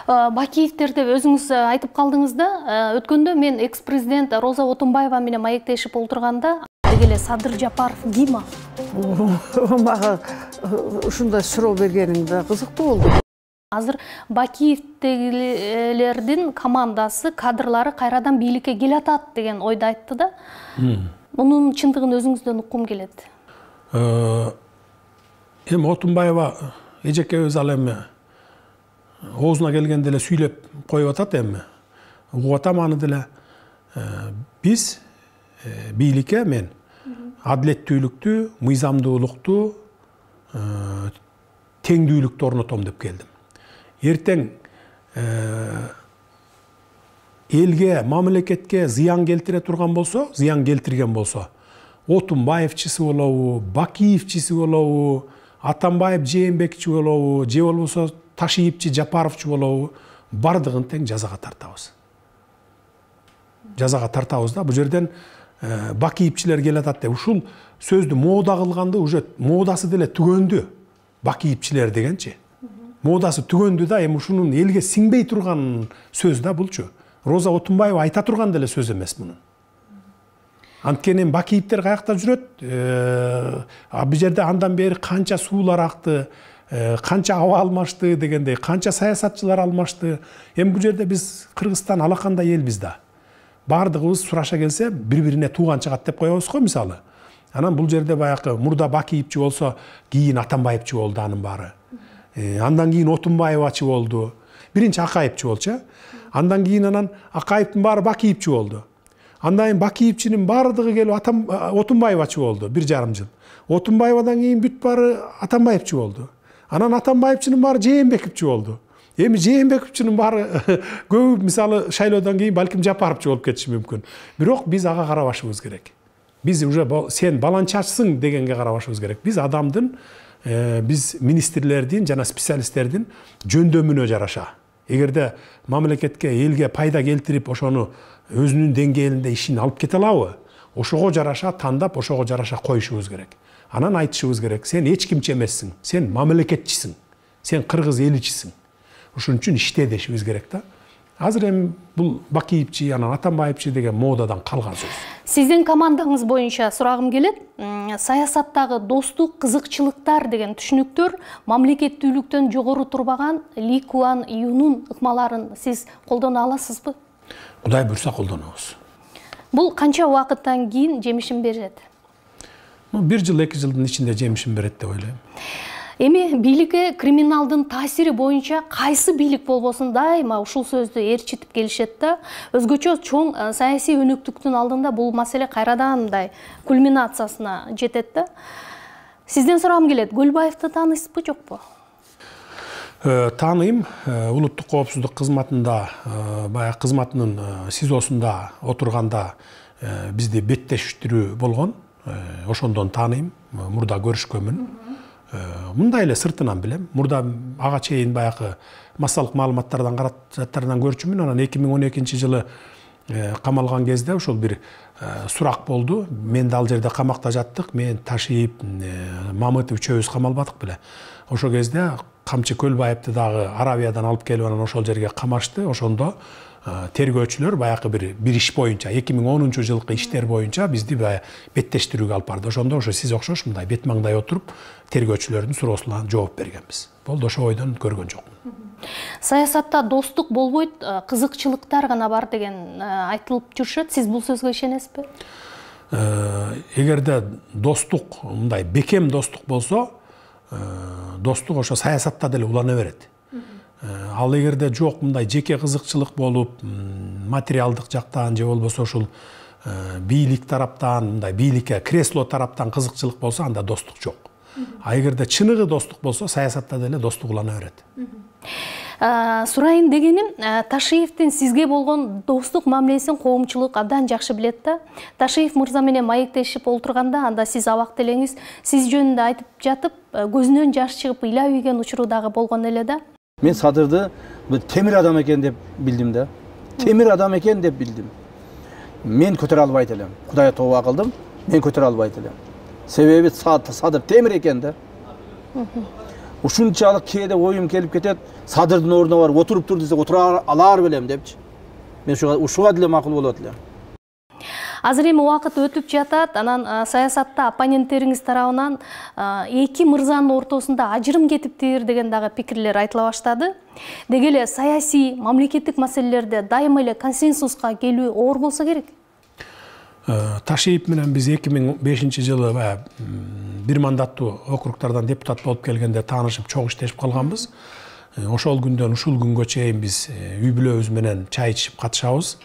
Бакиевтер деп өзүңүз айтып калдыңыз да, өткөндө мен экс-президент Роза Отунбаева менен маектешип олтурганда, деги эле Садыр Жапаров ким ал? Мага ушундай суроо бергениңде кызыктуу болду. Азыр Бакиевтегилердин командасы, кадрлары кайрадан бийликке келатат деген ойду айтты да. Мунун чындыгын өзүңүздөн уккум келет. Эми Отунбаева эжекебиз ал эми оозуна келгенде эле сүйлөп коюп атат эми. Угуп атам аны деле. Биз бийликке мен адилеттүүлүктү, мыйзамдуулукту, теңдүүлүктү орнотом деп келдим. Эртең элге, мамлекетке зыян келтире турган болсо, зыян келтирген болсо, Отунбаевчиси болобу, Бакиевчиси болобу, Атамбаев Жээнбековичи болобу, же болбосо Ташиевчи Жапаровчу болобу, бардыгын тең жазага тартабыз. Жазага тартабыз да, бул жерден Бакиевчилер келатат деп. Ушул сөздү мода кылганды уже модасы деле түгөндү. Бакиевчилер дегенчи. Модасы түгөндү да, эми ушунун элге сиңбей турган сөз да булчу. Роза Отунбаева айта турган деле сөз эмес муну. Анткени Бакиевтер каякта жүрөт? Бул жерде андан бери канча суулар акты, канча аба алмашты дегендей, канча саясатчылар алмашты. Эми бул жерде биз Кыргызстан алакандай элбиз да. Бардыгыбыз сураша келсе бири-бирине тууган чыгат деп коебуз го мисалы. Анан бул жерде баягы мурда Бакиевчи болсо, кийин Атамбаевчи болду анын баары. Андан кийин Отунбаевачы болду. Биринчи Акаевчи болчу. Андан кийин анан Акаевдин баары Бакиевчи болду. Андан кийин Бакиевчинин бардыгы келип Отунбаевачы болду 1,5 жыл. Отунбаевадан кийин бүт баары Атамбаевчи болду. Анан Атамбаевчинин баары Жээнбековчи болду. Эми Жээнбековчинин баары көбү мисалы шайлоодон кийин балким Жапаровчу болуп кетиши мүмкүн. Бирок биз ага карабашыбыз керек. Биз уже сен баланчачсың дегенге карабашыбыз керек. Биз адамдын, биз министрлердин жана специалисттердин жөндөмүнө жараша. Эгерде мамлекетке, элге пайда келтирип, ошону өзүнүн деңгээлинде ишин алып кете алабы? Ошого жараша тандап, ошого жараша коюшубуз керек. Анан айтышыбыз керек, сен эч кимчи эмессиң, сен мамлекетчисиң, сен кыргыз эличисиң. Ошон үчүн иште дешибиз керек да. Азыр эми бул Бакиевчи, анан Атамбаевчи деген модадан калган сөз. Сиздин командаңыз боюнча сурагым келет. Саясаттагы достук, кызыкчылыктар деген түшүнүктөр мамлекеттүүлүктөн жогору турбаган Ли Куан Юнун ыкмаларын сиз колдоно аласызбы? Кудай буйрса колдонобуз. Бул канча убакыттан кийин жемишин берет? 1 жыл, 2 жылдын ичинде жемишин берет деп ойлойм. Эми бийликке криминалдын таасири боюнча кайсы бийлик болбосун дайыма ушул сөздү ээрчитип келишет да. Өзгөчө чоң саясий өнөктүктүн алдында бул маселе кайрадан мындай кульминациясына жетет да. Сизден сурагым келет, Көлбаевди тааныйсызбы, жокпу? Тааныйм. Улуттук коопсуздук кызматында, баягы кызматынын СИЗОсунда отурганда бизди беттештирүү болгон. Ошондон тааныйм. Мурда көрүшкөнмүн. Мындай эле сыртынан билем. Мурда ага чейин баягы массалык маалыматтардан каражаттарынан көрчүмүн. Анан 2012 жылы камалган кезде ошол бир сурак болду. Мен да ал жерде камакта жаттык. Мен Ташиев, Мамытов үчөөбүз камалбадык беле. Ошол кезде Камчы Көлбаевди дагы Аравиядан алып келип анан ошол жерге камашты. Ошондо тергөөчүлөр баягы бир иш боюнча 2010 жылкы иштер боюнча бизди беттештирүүгө алып барды. Ошондо ошо сиз окшош мындай бет маңдай отуруп тергөөчүлөрдүн суроосуна жооп бергенбиз. Болду, ошо ойдон көргөн жокмун. Саясатта достук болбойт, кызыкчылыктар гана бар деген айтылып жүрүшөт. Сиз бул сөзгө ишенесизби? Эгерде достук, мындай бекем достук болсо, достук ошо саясатта деле улана берет. Ал эгерде жок мындай жеке кызыкчылык болуп, материалдык жактан же болбосо ушул бийлик тараптан, мындай бийликке кресло тараптан кызыкчылык болсо, анда достук жок. А эгерде чыныгы достук болсо, саясатта деле достук улана берет. Сурайын дегеним, Ташиевдин сизге болгон достук мамилесин коомчулук абдан жакшы билет да. Ташиев мырза менен маектешип олтурганда, анда сиз абак делеңиз сиз жөнүндө айтып жатып, көзүнөн жаш чыгып ыйлап ийген учуру дагы болгон эле да. Мен Садырды темир адам экен деп билдим да. Темир адам экен деп билдим. Мен көтөрө албайт элем. Кудайга тооба кылдым, мен көтөрө албайт элем. Себеби Садыр темир экен да. Ушунчалык кээде оюм келип кетет, Садырдын ордуна барып отуруп тур десе, отура алар белем депчи. Мен ушуга деле макул болот элем. Азыр эми убакыт өтүп жатат, анан саясатта оппоненттериңиз тарабынан эки мырзанын ортосунда ажырым кетиптир деген дагы пикирлер айтыла баштады. Деги эле саясий, мамлекеттик маселелерде дайыма эле консенсуска келүү оор болсо керек. Ташиев менен биз 2005 жылы бир мандаттуу округтардан депутат болуп келгенде таанышып, чогуу иштешип калганбыз. Ошол күндөн ушул күнгө чейин биз үй бүлөбүз менен чай ичип катышабыз.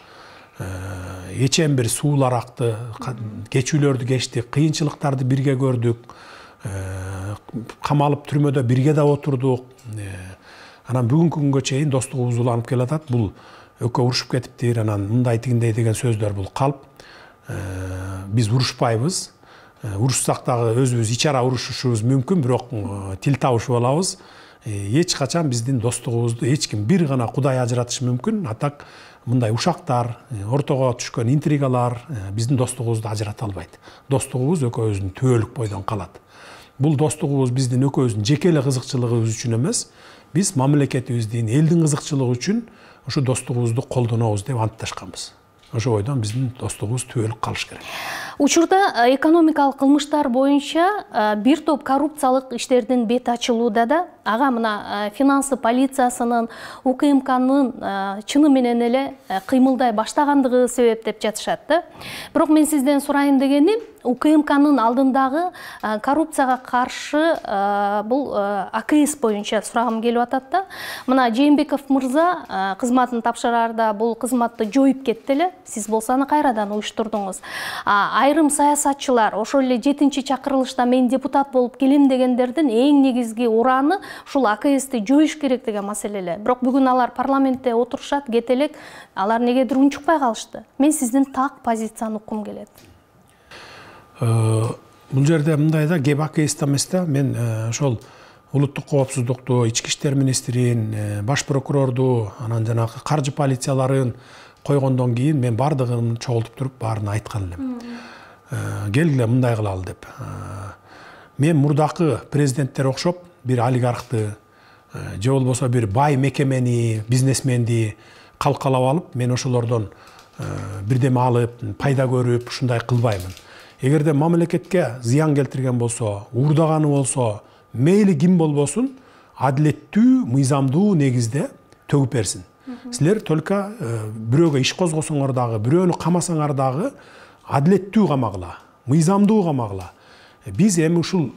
Эчен бир суулар акты, кечүүлөрдү кечтик, кыйынчылыктарды бирге көрдүк. Камалып түрмөдө бирге да отурдук. Анан бүгүнкү күнгө чейин достугубуз уланып келатат. Бул өкө урушуп кетиптир, анан мындай тигиндей деген сөздөр бул калп. Биз урушпайбыз. урушсак дагы өзүбүз ичара урушушубуз мүмкүн, бирок тил табышып алабыз. Эч качан биздин достугубузду эч ким, бир гана Кудай ажыратышы мүмкүн. Атак мындай ушактар, ортого түшкөн интригалар биздин достугубузду ажырата албайт. Достугубуз экөөбүздүн түбөлүк бойдон калат. Бул достугубуз биздин экөөбүздүн жеке эле кызыкчылыгыбыз үчүн эмес, биз мамлекетибиздин, элдин кызыкчылыгы үчүн ушу достугубузду колдонобуз деп антташканбыз. Ошо бойдон биздин достугубуз түбөлүк калыш керек. Учурда экономикалык кылмыштар боюнча бир топ коррупциялык иштердин бети ачылууда да, ага мына финансы полициясынын, УКМКнын чыны менен эле кыймылдай баштагандыгы себеп деп жатышат да. Бирок мен сизден сурайын дегеним, УКМКнын алдындагы коррупцияга каршы бул АКС боюнча сурагым келип атат да. Мына Жээнбеков мырза кызматын тапшыраарда бул кызматты жоюп кетти эле. Сиз болсо аны кайрадан уюштурдуңуз. Айрым саясатчылар ошол эле 7-чи чакырылышта мен депутат болуп келем дегендердин эң негизги ураны ушул АКСти жоюш керек деген маселелер. Бирок бүгүн алар парламентте отурушат, кетелек, алар негедир унчукпай калышты. Мен сиздин так позицияны уккум келет. Бул жерде мындай да, кеп АКСти эмес да, мен ошол улуттук коопсуздукту, ички иштер министрин, баш прокурорду, анан жанагы каржы полицияларын койгондон кийин мен бардыгын чогултуп туруп баарын айткан элем. Келгиле мындай кылалы деп. Мен мурдакы президенттер окшоп бир олигархты же болбосо бир бай мекемени, бизнесменди калкалап алып, мен ошолордон бирдеме алып, пайда көрүп, ушундай кылбаймын. Эгерде мамлекетке зыян келтирген болсо, уурдаганы болсо, мейли ким болбосун, адилеттүү, мыйзамдуу негизде төгүп берсин. Силер только бирөөгө иш козгосоңор дагы, бирөөнү камасаңар дагы адилеттүү камагыла, мыйзамдуу камагыла. Биз эми ушул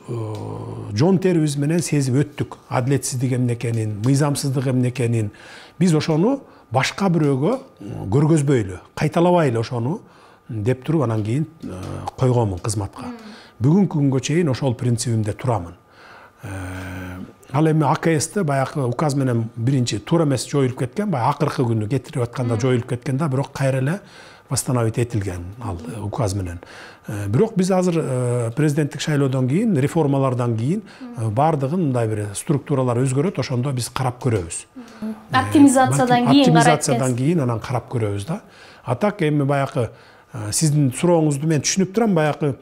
жон терибиз менен сезип өттүк адилетсиздик эмне экенин, мыйзамсыздык эмне экенин. Биз ошону башка бирөөгө көргөзбөйлү, кайталабайлы ошону деп туруп анан кийин койгонмун кызматка. Бүгүнкү күнгө чейин ошол принцибимде турамын. Ал эми АКСти баягы указ менен биринчи туура эмес жоюлуп кеткен, баягы акыркы күнү кетирип атканда жоюлуп кеткен да, бирок кайра эле восстановить этилген ал указ менен. Бирок биз азыр президенттик шайлоодон кийин, реформалардан кийин бардыгын мындай бир структуралар өзгөрөт, ошондо биз карап көрөбүз. Оптимизациядан кийин анан карап көрөбүз да. Атак эми баягы сиздин сурооңузду мен түшүнүп турам, баягы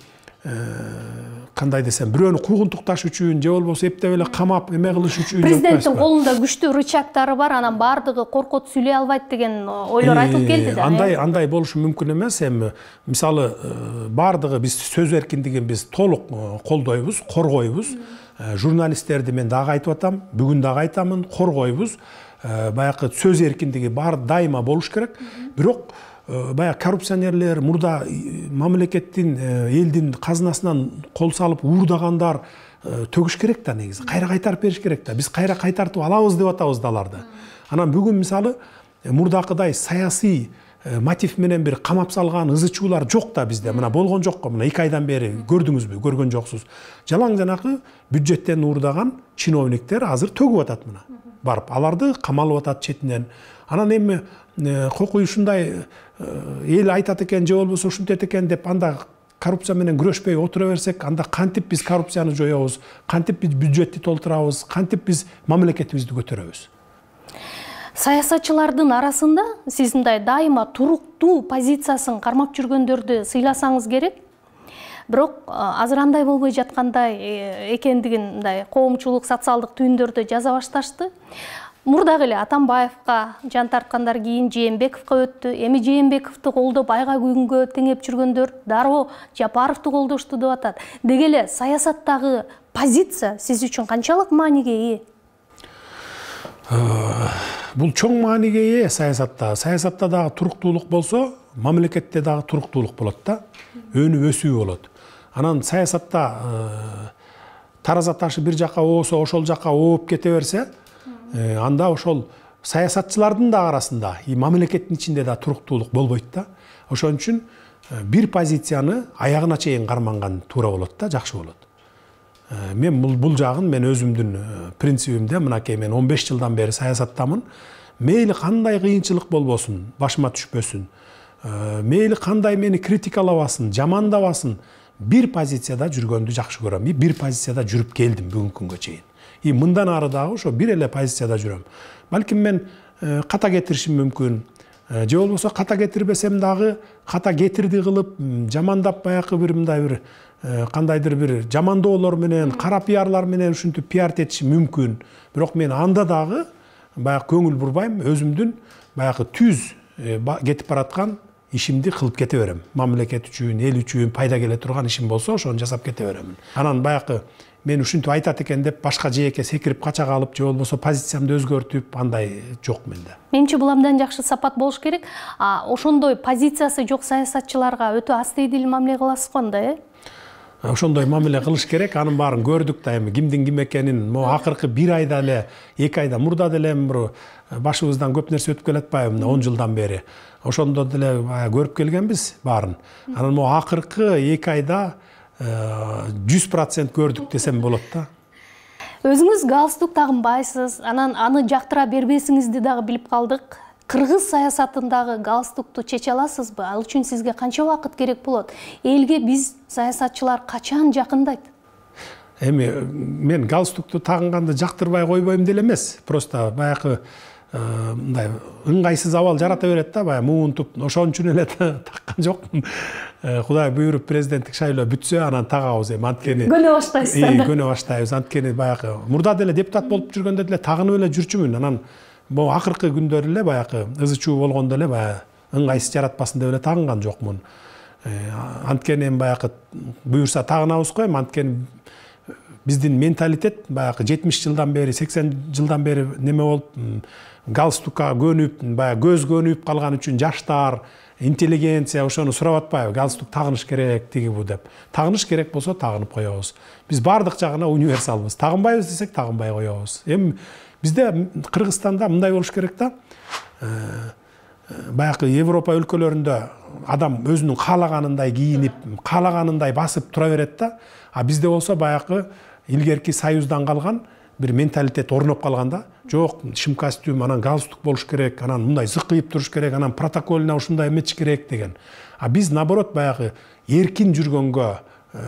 кандай десем, бирөөнү куугунтукташ үчүн же болбосо эптеп эле камап эме кылыш үчүн президенттин колунда күчтүү рычагтары бар, анан бардыгы коркот сүйлөй албайт деген ойлор айтылып келди да. Андай болушу мүмкүн эмес. Эми мисалы бардыгы биз сөз эркиндигин биз толук колдойбуз, коргойбуз. Журналисттерди мен дагы айтып атам, бүгүн дагы айтамын, коргойбуз. Баягы сөз эркиндиги бар, дайыма болуш керек. Бирок баягы коррупционерлер, мурда мамлекеттин, элдин казынасынан кол салып уурдагандар төгүш керек да негизи. Кайра кайтарып бериш керек да. Биз кайра кайтартып алабыз деп атабыз да аларды. Анан бүгүн мисалы мурдакыдай саясий мотив менен бир камап салган ызы-чуулар жок да бизде. Мына болгон жок го. Мына 2 айдан бери көрдүңүзбү? Көргөн жоксуз. Жалаң жанакы бюджеттен уурдаган чиновниктер азыр төгүп атат мына. Барып аларды камалып атат четинен. Анан эми кокуй ушундай эл айтат экен же болбосо ушинтет экен деп анда коррупция менен күрөшпөй отура берсек, анда кантип биз коррупцияны жоёбуз, кантип биз бюджетти толтурабыз, кантип биз мамлекетибизди көтөрөбүз? Саясатчылардын арасында сиз мындай дайыма туруктуу позициясын кармап жүргөндөрдү сыйласаңыз керек. Бирок азыр андай болбой жаткандай экендигин мындай коомчулук, социалдык түйүндөрдө жаза башташты. Мурдагы эле Атамбаевка жан тарткандар кийин Жээнбековго өттү. Эми Жээнбековду колдоп айга күнгө теңеп жүргөндөр дароо Жапаровду колдошту деп атат. Деги эле саясаттагы позиция сиз үчүн канчалык мааниге ээ? Бул чоң мааниге ээ саясатта. Саясатта дагы туруктуулук болсо, мамлекетте дагы туруктуулук болот да. Өнүп өсүү болот. Анан саясатта тараза ташы бир жака оосо, ошол жака ооп кете берсе, анда ошол саясатчылардын да арасында, мамлекеттин ичинде да туруктуулук болбойт да. Ошон үчүн бир позицияны аягына чейин карманган туура болот да, жакшы болот. Мен бул жагын мен өзүмдүн принцибимде, мынакей мен 15 жылдан бери саясаттамын. Мейли кандай кыйынчылык болбосун, башыма түшпөсүн. Мейли кандай мени критикалабасын, жамандабасын, бир позицияда жүргөндү жакшы көрөм. Бир позицияда жүрүп келдим бүгүнкү күнгө чейин. Мындан ары дагы ошо бир эле позицияда жүрөм. Балким мен ката кетиришим мүмкүн. Же болбосо ката кетирбесем дагы ката кетирди кылып, жамандап баягы бир мындай бир кандайдыр бир жамандоолор менен, кара пиарлар менен ушинтип пиарт этишим мүмкүн. Бирок мен анда дагы баягы көңүл бурбайм, өзүмдүн баягы түз кетип бараткан ишимди кылып кете берем. Мамлекет үчүн, эл үчүн пайда келе турган ишим болсо, ошону жасап кете беремин. Анан баягы мен ушинтип айтат экен деп башка жээкке секирип кача калып, же болбосо позициямды өзгөртүп, андай жок менде. Менимче бул абдан жакшы сапат болуш керек. Ошондой позициясы жок саясатчыларга өтө астыйдил мамиле кыласыз го анда, Ошондой мамиле кылыш керек. Анын баарын көрдүк да, эми кимдин ким экенин, акыркы 1 айда эле, 2 айда мурда деле бир башыбыздан көп нерсе өтүп келатпайбы, 10 жылдан бери. Ошондо деле көрүп келгенбиз баарын. Анан акыркы 2 айда 100% көрдүк десем болот да. Өзүңүз галстук тагынбайсыз, анан аны жактыра бербесиңизди дагы билип калдык. Кыргыз саясатындагы галстукту чече аласызбы? Ал үчүн сизге канча убакыт керек болот? Элге биз саясатчылар качан жакындайт? Эми мен галстукту тагынганды жактырбай койбойм деле эмес. Просто баягы мындай ыңгайсыз абал жарата берет да, баягы муунтуп, ошон үчүн эле таккан жокмун. Кудай буйруп президенттик шайлоо бүтсө, анан тагабыз эми, анткени көнө баштайсыз. Көнө баштайбыз. Анткени баягы мурда деле депутат болуп жүргөндө деле тагынып эле жүрчүмүн. Анан бул акыркы күндөр эле баягы ызы-чуу болгондо эле баягы ыңгайсыз жаратпасын деп эле тагынган жокмун. Анткени эми баягы буюрса тагынабыз го, эми анткени биздин менталитет баягы 70 жылдан бери, 80 жылдан бери неме болуп, галстукка көнүп, баягы көз көнүп калган үчүн жаштар, интеллигенция ошону сурап атпайбы, галстук тагыныш керек, тиги бу деп. Тагыныш керек болсо тагынып коебуз. Биз бардык жагына универсалбыз. Тагынбайбыз десек тагынбай коебуз. Эми бизде Кыргызстанда мындай болуш керек да. Баягы Европа өлкөлөрүндө адам өзүнүн каалаганындай кийинип, каалаганындай басып тура берет да. А бизде болсо баягы илгерки союздан калган бир менталитет орноп калган да. Жок, шим костюм, анан галстук болуш керек, анан мындай зыкыйып туруш керек, анан протоколуна ушундай эметиш керек деген. А биз наоборот баягы эркин жүргөнгө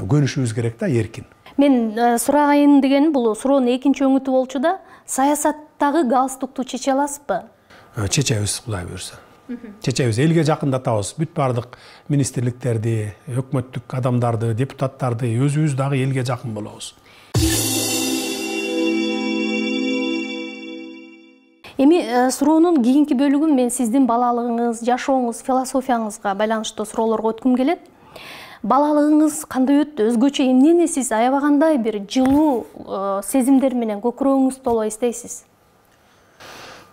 көнүшүбүз керек да, эркин. Мен сурагайын деген бул суроонун экинчи өңүтү болчу да, саясаттагы галстукту чече аласызбы? Чечебиз, Кудай буйрса. Чечебиз, элге жакындатабыз. Бүт бардык министрликтерди, өкмөттүк адамдарды, депутаттарды, өзүбүз дагы элге жакын болобуз. Эми суроонун кийинки бөлүгүн мен сиздин балалыгыңыз, жашооңуз, философияңызга байланыштуу суроолорго өткүм келет. Балалыгыңыз кандай өттү? Өзгөчө эмнени сиз аябагандай бир жылуу сезимдер менен көкүрөгүңүз толо эстейсиз?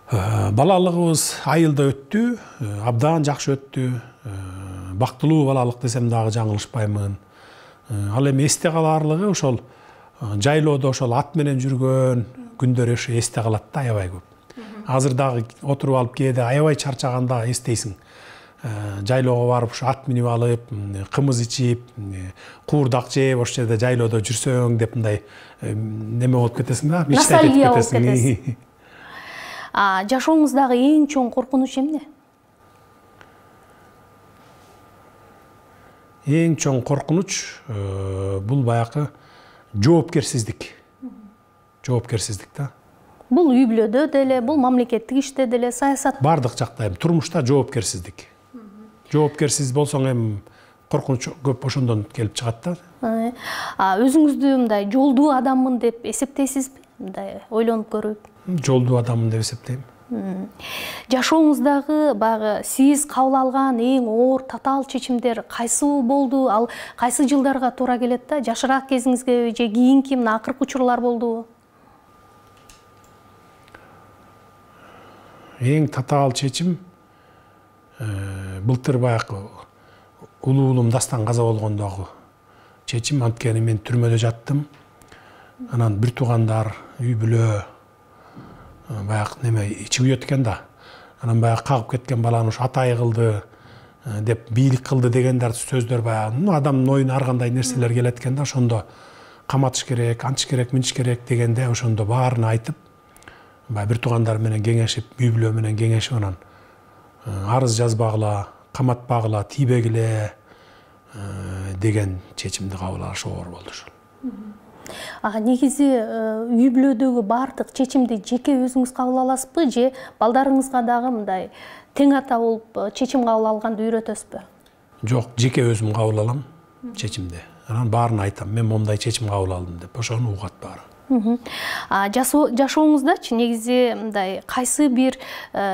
Балалыгыбыз айылда өттү, абдан жакшы өттү. Бактылуу балалык десем дагы жаңылышпаймын. Ал эми эсте калаарлыгы ошол жайлоодо ошол ат менен жүргөн күндөр ошо эсте калат да, аябай көп. Азыр дагы отуруп алып кээде аябай чарчаганда эстейсиң. Жайлоого барып ушу ат минип алып, кымыз ичип, куурдак жеп, ошол жерде жайлоодо жүрсөң деп мындай неме болуп кетесиң да, ностальгия болуп кетесиң. Жашооңуздагы эң чоң коркунуч эмне? Эң чоң коркунуч бул баягы жоопкерсиздик. Жоопкерсиздик да. Бул үй бүлөдө деле, бул мамлекеттик иште деле, саясат. Бардык жакта турмушта жоопкерсиздик. Жоопкерсиз болсоң эми коркунуч көп ошондон келип чыгат да. Өзүңүздү мындай жолдуу адаммын деп эсептейсизби? Мындай ойлонуп көрүп. Жолдуу адаммын деп эсептейм. Жашооңуздагы баягы сиз кабыл алган эң оор татаал чечимдер кайсы болду? Ал кайсы жылдарга туура келет да? Жашыраак кезиңизге же кийинки мына акыркы учурлар болдубу? Эң татаал чечим былтыр баягы улуулум дастан каза болгондогу чечим. Анткени мен түрмөдө жаттым. Анан бир туугандар, үй бүлө баягы неме ичи күйөт экен да. Анан баягы кагып кеткен баланы ушу атай кылды деп, бийлик кылды дегендер сөздөр баягы адамдын оюна ар кандай нерселер келет экен да. Ошондо каматыш керек, антыш керек, мынтыш керек дегенде ошондо баарын айтып, бир туугандар менен кеңешип, үй бүлө менен кеңешип, анан арыз жазбагыла, каматпагыла, тийбегиле, деген чечимди кабыл алыш оор болду ошол. Негизи үй бүлөдөгү баардык чечимди жеке өзүңүз кабыл аласызбы же балдарыңызга дагы мындай тең ата болуп чечим кабыл алганды үйрөтөсүзбү? Жок, жеке өзүм кабыл алам чечимди. Анан баарын айтам, мен момундай чечим кабыл алдым деп, ошону угат баары. Жашооңуздачы негизи мындай кайсы бир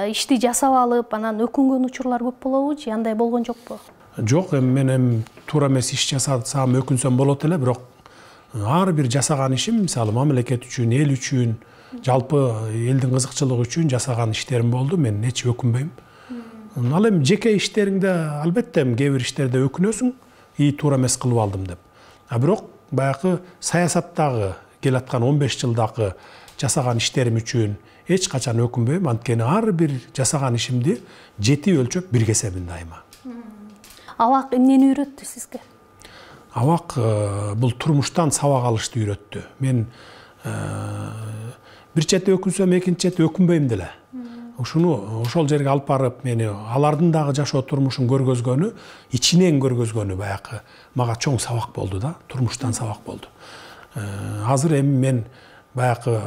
ишти жасап алып, анан өкүнгөн учурлар көп болобу же андай болгон жокпу? Жок, мен туура эмес иш жасасам өкүнсөм болот эле, бирок ар бир жасаган ишим, мисалы мамлекет үчүн, эл үчүн, жалпы элдин кызыкчылыгы үчүн жасаган иштерим болду, мен эч өкүнбөйм. Ал эми жеке иштериңде албетте кээ бир иштерде өкүнөсүң, туура эмес кылып алдым деп. Бирок баягы саясаттагы келаткан 15 жылдагы жасаган иштерим үчүн эч качан өкүнбөйм, анткени ар бир жасаган ишимди жети өлчөп бирге себин дайыма. Абак эмнени үйрөттү сизге? Абак бул турмуштан сабак алышты үйрөттү. Мен бир чети өкүнсөм, экинчи чети өкүнбөйм деле. Ошол жерге алып барып, мени алардын дагы жашоо турмушун көргөзгөнү, ичинен көргөзгөнү баягы мага чоң сабак болду да, турмуштан сабак болду. Азыр эми мен баягы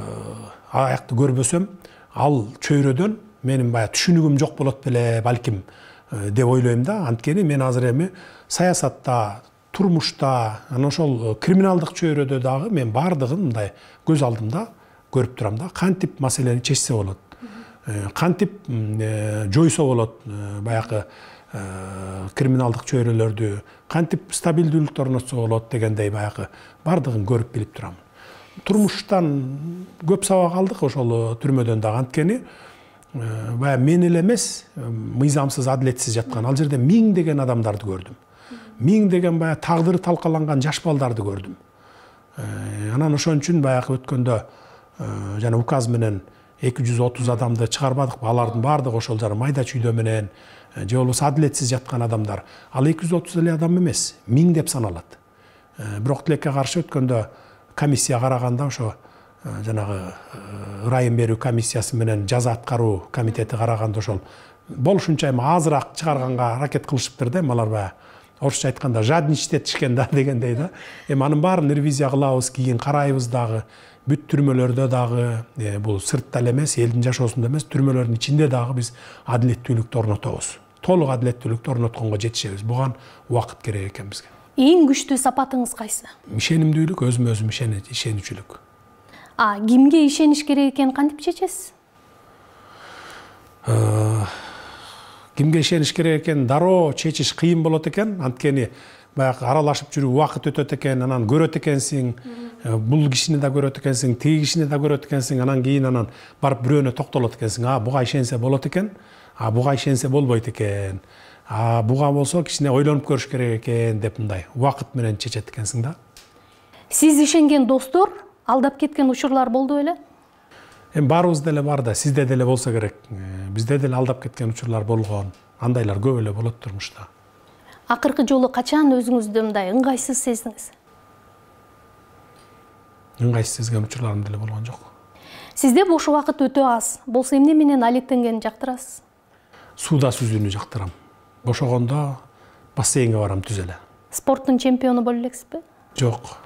аякты көрбөсөм, ал чөйрөдөн менин баягы түшүнүгүм жок болот беле, балким деп ойлойм да. Анткени мен азыр эми саясатта, турмушта, анан ошол криминалдык чөйрөдө дагы мен баардыгын мындай көз алдымда көрүп турам да. Кантип маселени чечсе болот, кантип жойсо болот баягы криминалдык чөйрөлөрдү, кантип стабилдүүлүктү орнотсо болот дегендей баягы баардыгын көрүп билип турам. Турмуштан көп сабак алдык ошол түрмөдөн дагы, анткени баягы мен эле эмес, мыйзамсыз, адилетсиз жаткан ал жерде миңдеген адамдарды көрдүм. Миңдеген баягы тагдыры талкаланган жаш балдарды көрдүм. Анан ошон үчүн баягы өткөндө жана указ менен 230 адамды чыгарбадыкпы? Алардын баардыгы ошол жана майда чүйдө менен же болбосо адилетсиз жаткан адамдар. Ал 230 эле адам эмес, 1000 деп саналат. Бирок тилекке каршы өткөндө комиссия караганда ошо жанагы ырайым берүү комиссиясы менен жаза аткаруу комитети караганда ошол болушунча эми азыраак чыгарганга аракет кылышыптыр да. Алар баягы орусча айтканда жадничте тишкен да дегендей да. Эми анын баарын ревизия кылабыз, кийин карайбыз дагы. Бүт түрмөлөрдө дагы, бул сыртта эле эмес, элдин жашоосунда эмес, түрмөлөрдүн ичинде дагы биз адилеттүүлүктү орнотобуз. Толук адилеттүүлүктү орнотконго жетишебиз. Буга убакыт керек экен бизге. Эң күчтүү сапатыңыз кайсы? Ишенимдүүлүк, өзүмө өзүм ишенүүчүлүк. Кимге ишениш керек экенин кантип чечесиз? Кимге ишениш керек экенин дароо чечиш кыйын болот экен, анткени баягы аралашып жүрүп убакыт өтөт экен, анан көрөт экенсиң, бул кишини да көрөт экенсиң, тиги кишини да көрөт экенсиң, анан кийин барып бирөөнө токтолот экенсиң. Буга ишенсе болот экен, буга ишенсе болбойт экен. Буга болсо кичине ойлонуп көрүш керек экен деп мындай убакыт менен чечет экенсиң да. Сиз ишенген достор алдап кеткен учурлар болду беле? Эми баарыбызда эле бар да, сизде деле болсо керек. Бизде деле алдап кеткен учурлар болгон. Андайлар көп эле болот турмушта. Акыркы жолу качан өзүңүздү мындай ыңгайсыз сездиңиз? Ыңгайсыз сезген учурларым деле болгон жок. Сизде бош убакыт өтө аз. Болсо эмне менен алектенгенди жактырасыз? Сууда сүзүүнү жактырам. Бошогондо бассейнге барам түз эле. Спорттун чемпиону боло элексизби? Жок.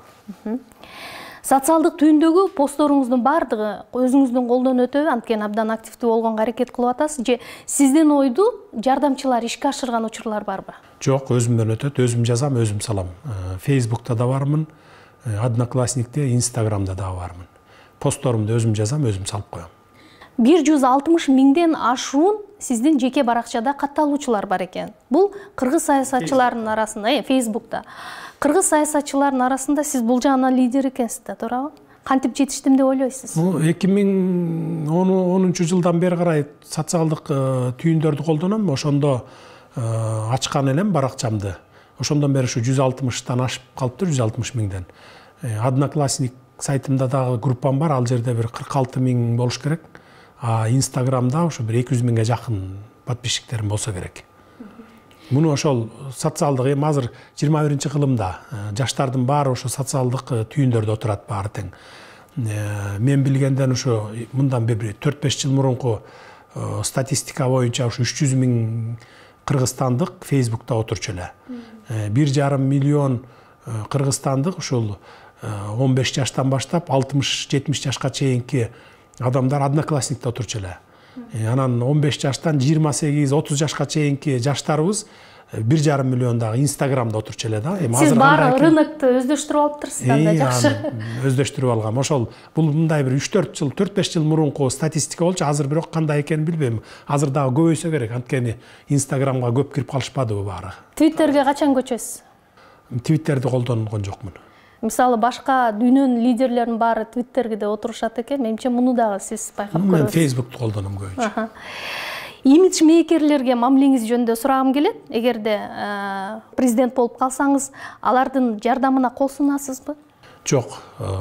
Социалдык түйүндөгү посторуңуздун баардыгы өзүңүздүн колдон өтөбү? Анткени абдан активдүү болгонго аракет кылып атасыз же сиздин ойду жардамчылар ишке ашырган учурлар барбы? Жок, өзүмдөн өтөт, өзүм жазам, өзүм салам. Facebook'та да бармын, Одноклассникте, Instagram'да да бармын. Посторумду өзүм жазам, өзүм салып коем. 160 миңден ашуун сиздин жеке баракчада катталуучулар бар экен. Бул кыргыз саясатчыларынын арасында, Facebook'та. Кыргыз саясатчыларынын арасында сиз бул жагынан лидер экенсиз да, туурабы? Кантип жетиштим деп ойлойсуз? 2010 жылдан бери карай социалдык түйүндөрдү колдоном. Ошондо ачкан элем баракчамды. Ошондон бери ушу 160тан ашып калыптыр, 160 миңден. Одноклассник сайтымда дагы группам бар, ал жерде бир 46 миң болуш керек. Инстаграмда ушу бир 200 миңге жакын подписчиктерим болсо керек. Муну ошол социалдык, эми азыр 21-кылымда жаштардын баары ошо социалдык түйүндөрдө отурат баары тең. Мен билгенден ушу мындан бир 4-5 жыл мурунку статистика боюнча ушу 300 миң кыргызстандык Facebook'ta отурчу эле. 1,5 миллион кыргызстандык ушул 15 жаштан баштап 60-70 жашка чейинки адамдар Одноклассникте отурчу эле. Анан 15 жаштан 28-30 жашка чейинки жаштарыбыз 1,5 миллиондагы Инстаграмда отурчу эле да. Сиз баары рынокту өздөштүрүп алыптырсыз да, жакшы. Өздөштүрүп алгам. Ошол бул мындай бир 3-4 жыл, 4-5 жыл мурунку статистика болчу. Азыр бирок кандай экенин билбейм. Азыр дагы көбөйсө керек. Анткени Инстаграмга көп кирип калышпадыбы баары. Твиттерге качан көчөсүз? Твиттерди колдонгон жокмун. Мисалы башка дүйнөнүн лидерлеринин баары Твиттерге отурушат экен. Менимче муну дагы сиз байкап көрөсүз. Мен Facebook'tu колдоном көбүнчө. Имидж мейкерлерге мамилеңиз жөнүндө сурагым келет. Эгерде президент болуп калсаңыз, алардын жардамына кол сунасызбы? Жок,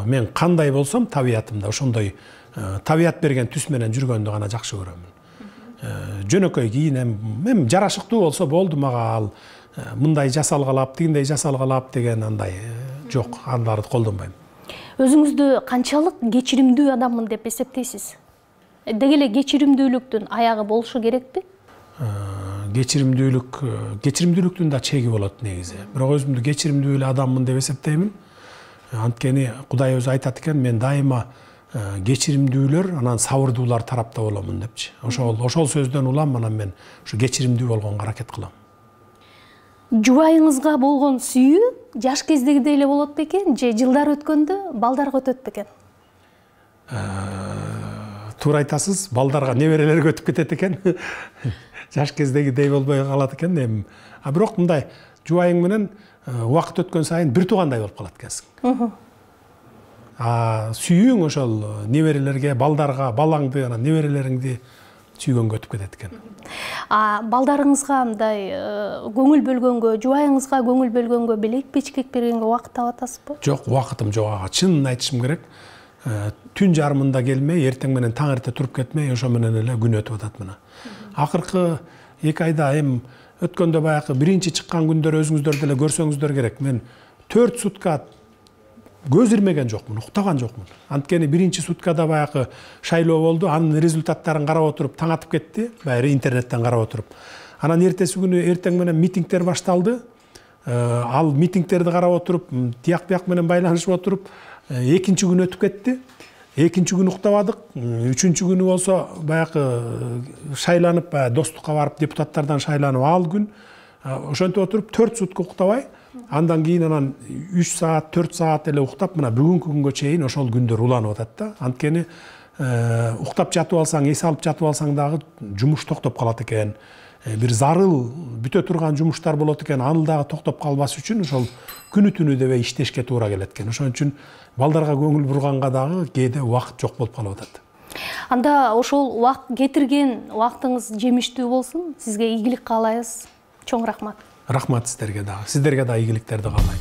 мен кандай болсом табиятымда ошондой табият берген түс менен жүргөндү гана жакшы көрөмүн. Жөнөкөй кийинем, мен жарашыктуу болсо болду, мага ал мындай жасалгалап, тигиндей жасалгалап деген андай жок, андарды колдонбойм. Өзүңүздү канчалык кечиримдүү адаммын деп эсептейсиз? Деги эле кечиримдүүлүктүн аягы болушу керекпи? Кечиримдүүлүктүн да чеги болот негизи. Бирок өзүмдү кечиримдүү эле адаммын деп эсептеймин. Анткени Кудай өзү айтат экен, мен дайыма кечиримдүүлөр, анан сабырдуулар тарапта боломун депчи. Ошол сөздөн улам, анан мен ушу кечиримдүү болгонго аракет кылам. Жубайыңызга болгон сүйүү жаш кездегидей эле болот бекен, же жылдар өткөндө балдарга өтөт бекен? Туура айтасыз, балдарга, неберелерге өтүп кетет экен. Жаш кездегидей болбой калат экен. Бирок мындай жубайың менен убакыт өткөн сайын бир туугандай болуп калат экенсиң. Сүйүүң ошол неберелерге, балдарга, балаңды, анан неберелериңди сүйгөнгө өтүп кетет экен. Балдарыңызга мындай көңүл бөлгөнгө, жубайыңызга көңүл бөлгөнгө, белек бечкек бергенге убакыт таап атасызбы? Жок, убакытым жок ага. Чынын айтышым керек. Түн жарымында келмей, эртең менен таң эрте туруп кетмей, ошо менен эле күн өтүп атат мына. Акыркы 2 айда өткөндө баягы биринчи чыккан күндөр өзүңүздөр деле көрсөңүздөр керек. Мен 4 сутка көз ирмеген жокмун, уктаган жокмун. Анткени биринчи суткада баягы шайлоо болду, анын результаттарын карап отуруп таң атып кетти, баягы интернеттен карап отуруп. Анан эртеси күнү эртең менен митингдер башталды. Ал митингдерди карап отуруп, тияк бияк менен байланышып отуруп, экинчи күн өтүп кетти. Экинчи күн уктабадык. Үчүнчү күнү болсо баягы шайланып, достукка барып депутаттардан шайланып ал күн. Ошентип отуруп 4 сутка уктабай, андан кийин 3 саат, 4 саат эле уктап, мына бүгүнкү күнгө чейин ошол күндөр уланып атат да. Анткени уктап жатып алсаң, эс алып жатып алсаң дагы жумуш токтоп калат экен. Бир зарыл бүтө турган жумуштар болот экен, аны дагы токтоп калбас үчүн ошол күнү түнү дебей иштешке туура келет экен. Ошон үчүн балдарга көңүл бурганга дагы кээде убакыт жок болуп калып атат. Анда ошол кетирген убактыңыз жемиштүү болсун. Сизге ийгилик каалайбыз. Чоң рахмат. Рахмат сиздерге дагы. Сиздерге дагы ийгиликтерди каалайм.